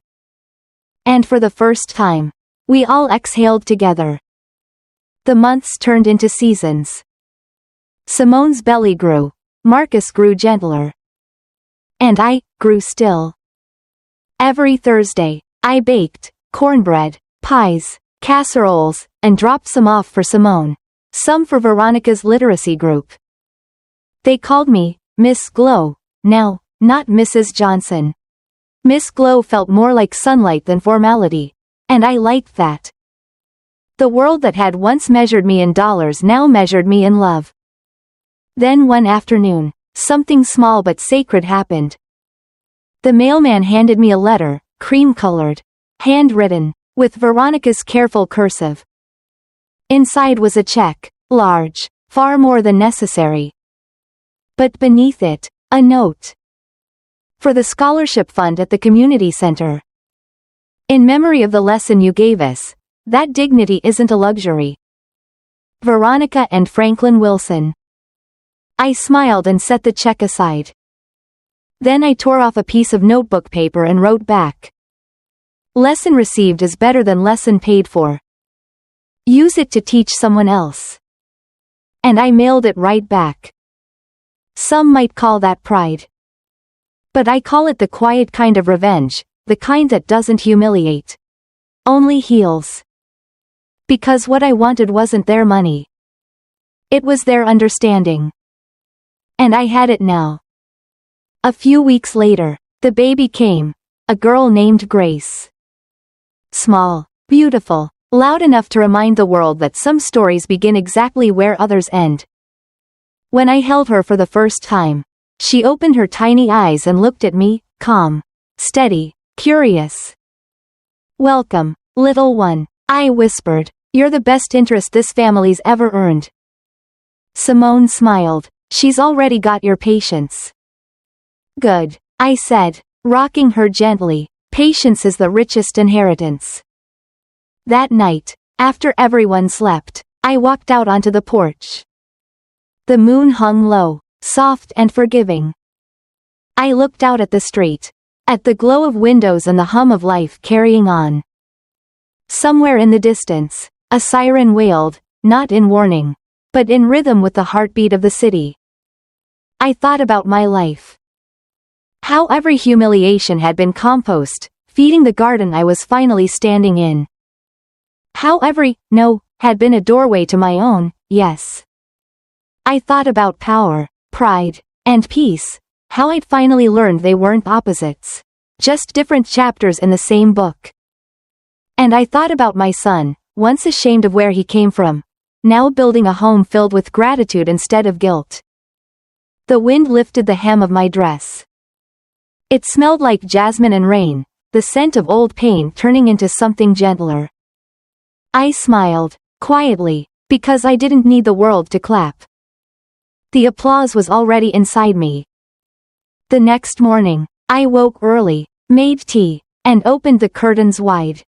Speaker 1: And for the first time, we all exhaled together. The months turned into seasons. Simone's belly grew. Marcus grew gentler. And I grew still. Every Thursday, I baked cornbread, pies, casseroles, and dropped some off for Simone, some for Veronica's literacy group. They called me Miss Glow, now, not Mrs. Johnson. Miss Glow felt more like sunlight than formality, and I liked that. The world that had once measured me in dollars now measured me in love. Then one afternoon, something small but sacred happened. The mailman handed me a letter, cream-colored, handwritten, with Veronica's careful cursive. Inside was a check, large, far more than necessary. But beneath it, a note. For the scholarship fund at the community center. In memory of the lesson you gave us, that dignity isn't a luxury. Veronica and Franklin Wilson. I smiled and set the check aside. Then I tore off a piece of notebook paper and wrote back. Lesson received is better than lesson paid for. Use it to teach someone else. And I mailed it right back. Some might call that pride. But I call it the quiet kind of revenge, the kind that doesn't humiliate. Only heals. Because what I wanted wasn't their money. It was their understanding. And I had it now. A few weeks later, the baby came, a girl named Grace. Small, beautiful, loud enough to remind the world that some stories begin exactly where others end. When I held her for the first time, she opened her tiny eyes and looked at me, calm, steady, curious. Welcome, little one, I whispered. You're the best interest this family's ever earned. Simone smiled. She's already got your patience. Good, I said, rocking her gently. Patience is the richest inheritance. That night, after everyone slept, I walked out onto the porch. The moon hung low, soft and forgiving. I looked out at the street. at the glow of windows and the hum of life carrying on. Somewhere in the distance, a siren wailed, not in warning, but in rhythm with the heartbeat of the city. I thought about my life. How every humiliation had been compost, feeding the garden I was finally standing in. How every no had been a doorway to my own yes. I thought about power, pride, and peace, how I'd finally learned they weren't opposites, just different chapters in the same book. And I thought about my son, once ashamed of where he came from, now building a home filled with gratitude instead of guilt. The wind lifted the hem of my dress. It smelled like jasmine and rain, the scent of old pain turning into something gentler. I smiled, quietly, because I didn't need the world to clap. The applause was already inside me. The next morning, I woke early, made tea, and opened the curtains wide.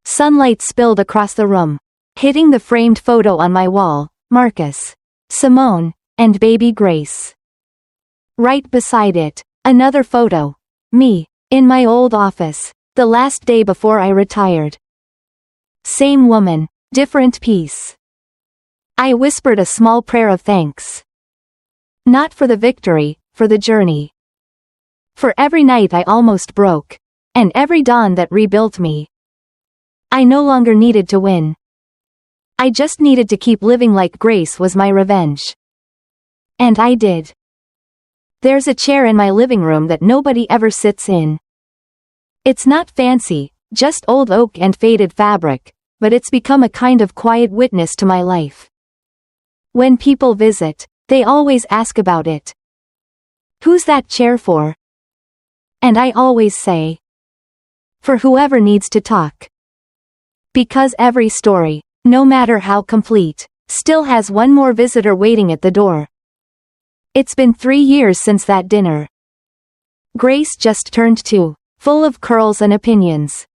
Speaker 1: Sunlight spilled across the room, hitting the framed photo on my wall, Marcus, Simone, and baby Grace. Right beside it, another photo, me, in my old office, the last day before I retired. Same woman, different piece. I whispered a small prayer of thanks. Not for the victory, for the journey. For every night I almost broke, and every dawn that rebuilt me. I no longer needed to win. I just needed to keep living like Grace was my revenge. And I did. There's a chair in my living room that nobody ever sits in. It's not fancy, just old oak and faded fabric, but it's become a kind of quiet witness to my life. When people visit, they always ask about it. Who's that chair for? And I always say, for whoever needs to talk. Because every story, no matter how complete, still has one more visitor waiting at the door. It's been 3 years since that dinner. Grace just turned 2, full of curls and opinions.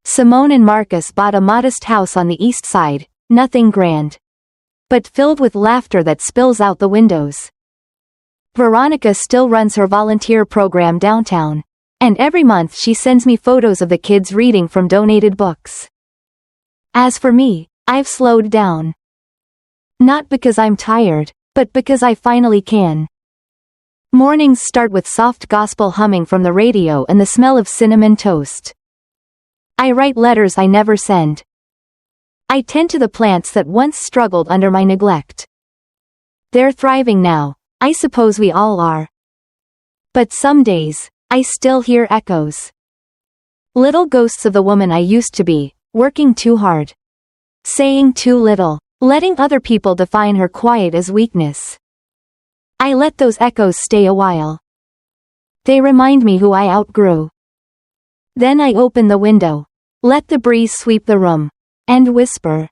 Speaker 1: Simone and Marcus bought a modest house on the east side, nothing grand, but filled with laughter that spills out the windows. Veronica still runs her volunteer program downtown, and every month she sends me photos of the kids reading from donated books. As for me, I've slowed down. Not because I'm tired, but because I finally can. Mornings start with soft gospel humming from the radio and the smell of cinnamon toast. I write letters I never send. I tend to the plants that once struggled under my neglect. They're thriving now, I suppose we all are. But some days, I still hear echoes. Little ghosts of the woman I used to be, working too hard. Saying too little, letting other people define her quiet as weakness. I let those echoes stay a while. They remind me who I outgrew. Then I open the window, let the breeze sweep the room, and whisper.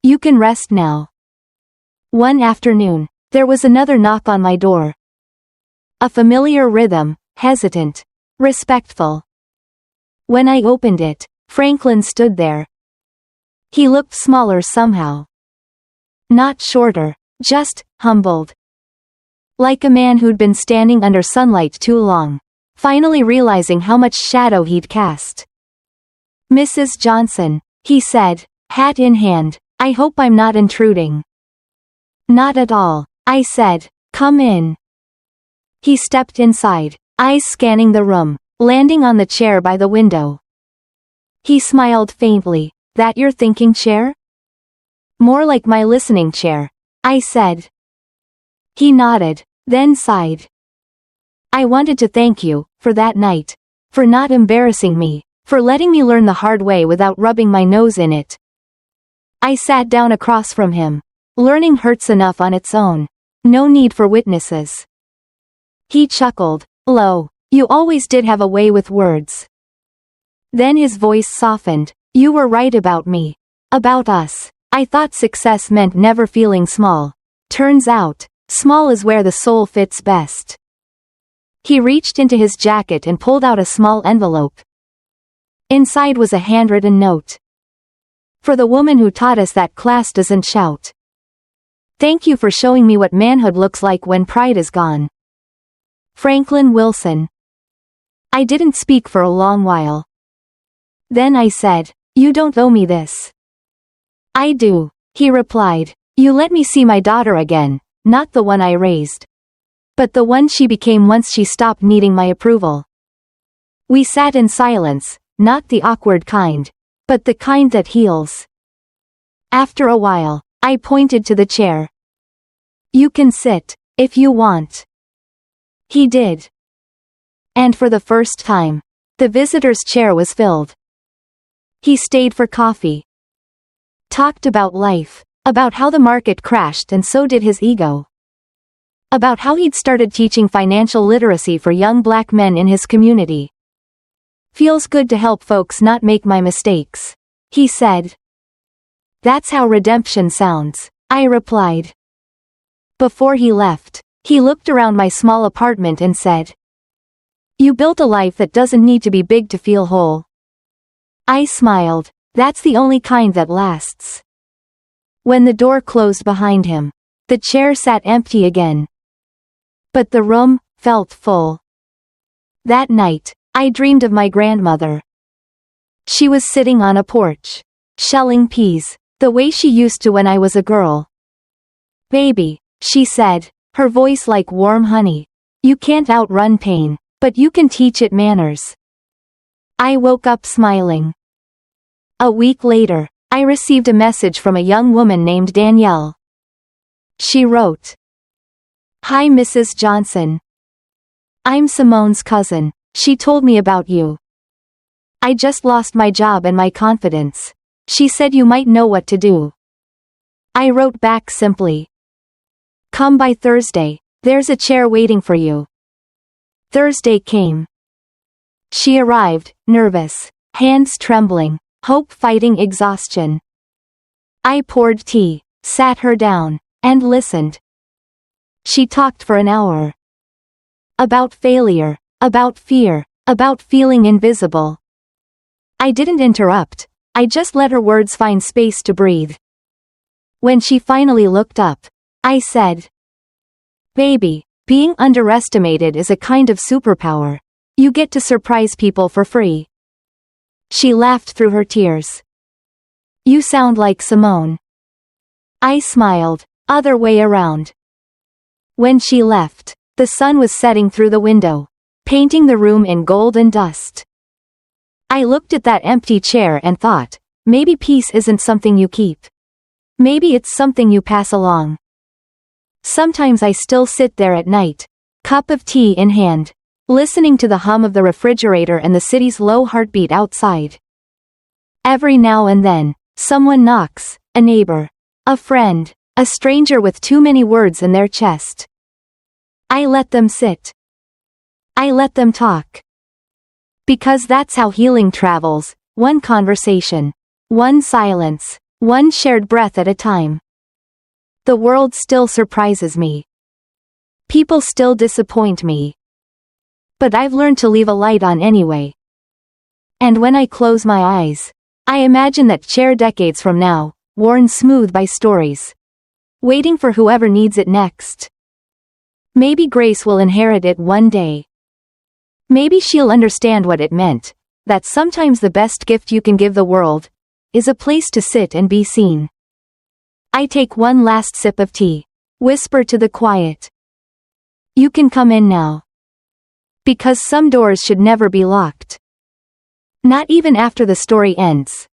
Speaker 1: You can rest now. One afternoon, there was another knock on my door. A familiar rhythm, hesitant, respectful. When I opened it, Franklin stood there. He looked smaller somehow. Not shorter, just humbled. Like a man who'd been standing under sunlight too long, finally realizing how much shadow he'd cast. Mrs. Johnson, he said, hat in hand, I hope I'm not intruding. Not at all, I said, come in. He stepped inside, eyes scanning the room, landing on the chair by the window. He smiled faintly. That your thinking chair? More like my listening chair, I said. He nodded, then sighed. I wanted to thank you, for that night. For not embarrassing me, for letting me learn the hard way without rubbing my nose in it. I sat down across from him. Learning hurts enough on its own. No need for witnesses. He chuckled, low, you always did have a way with words. Then his voice softened. You were right about me. About us. I thought success meant never feeling small. Turns out, small is where the soul fits best. He reached into his jacket and pulled out a small envelope. Inside was a handwritten note. For the woman who taught us that class doesn't shout. Thank you for showing me what manhood looks like when pride is gone. Franklin Wilson. I didn't speak for a long while. Then I said, "You don't owe me this." "I do," he replied. "You let me see my daughter again, not the one I raised, but the one she became once she stopped needing my approval." We sat in silence, not the awkward kind, but the kind that heals. After a while, I pointed to the chair. "You can sit, if you want." He did. And for the first time, the visitor's chair was filled. He stayed for coffee. Talked about life, about how the market crashed and so did his ego. About how he'd started teaching financial literacy for young black men in his community. "Feels good to help folks not make my mistakes," he said. "That's how redemption sounds," I replied. Before he left, he looked around my small apartment and said, "You built a life that doesn't need to be big to feel whole." I smiled. That's the only kind that lasts. When the door closed behind him, the chair sat empty again. But the room felt full. That night, I dreamed of my grandmother. She was sitting on a porch, shelling peas, the way she used to when I was a girl. "Baby," she said, her voice like warm honey, "you can't outrun pain, but you can teach it manners." I woke up smiling. A week later, I received a message from a young woman named Danielle. She wrote, "Hi Mrs. Johnson. I'm Simone's cousin. She told me about you. I just lost my job and my confidence. She said you might know what to do." I wrote back simply, "Come by Thursday, there's a chair waiting for you." Thursday came. She arrived, nervous, hands trembling, hope fighting exhaustion. I poured tea, sat her down, and listened. She talked for an hour. About failure, about fear, about feeling invisible. I didn't interrupt, I just let her words find space to breathe. When she finally looked up, I said, "Baby, being underestimated is a kind of superpower. You get to surprise people for free." She laughed through her tears. "You sound like Simone." I smiled, other way around. When she left, the sun was setting through the window, painting the room in gold and dust. I looked at that empty chair and thought, maybe peace isn't something you keep. Maybe it's something you pass along. Sometimes I still sit there at night, cup of tea in hand, listening to the hum of the refrigerator and the city's low heartbeat outside. Every now and then, someone knocks, a neighbor, a friend, a stranger with too many words in their chest. I let them sit. I let them talk. Because that's how healing travels, one conversation, one silence, one shared breath at a time. The world still surprises me. People still disappoint me. But I've learned to leave a light on anyway. And when I close my eyes, I imagine that chair decades from now, worn smooth by stories, waiting for whoever needs it next. Maybe Grace will inherit it one day. Maybe she'll understand what it meant, that sometimes the best gift you can give the world is a place to sit and be seen. I take one last sip of tea, whisper to the quiet, "You can come in now." Because some doors should never be locked. Not even after the story ends.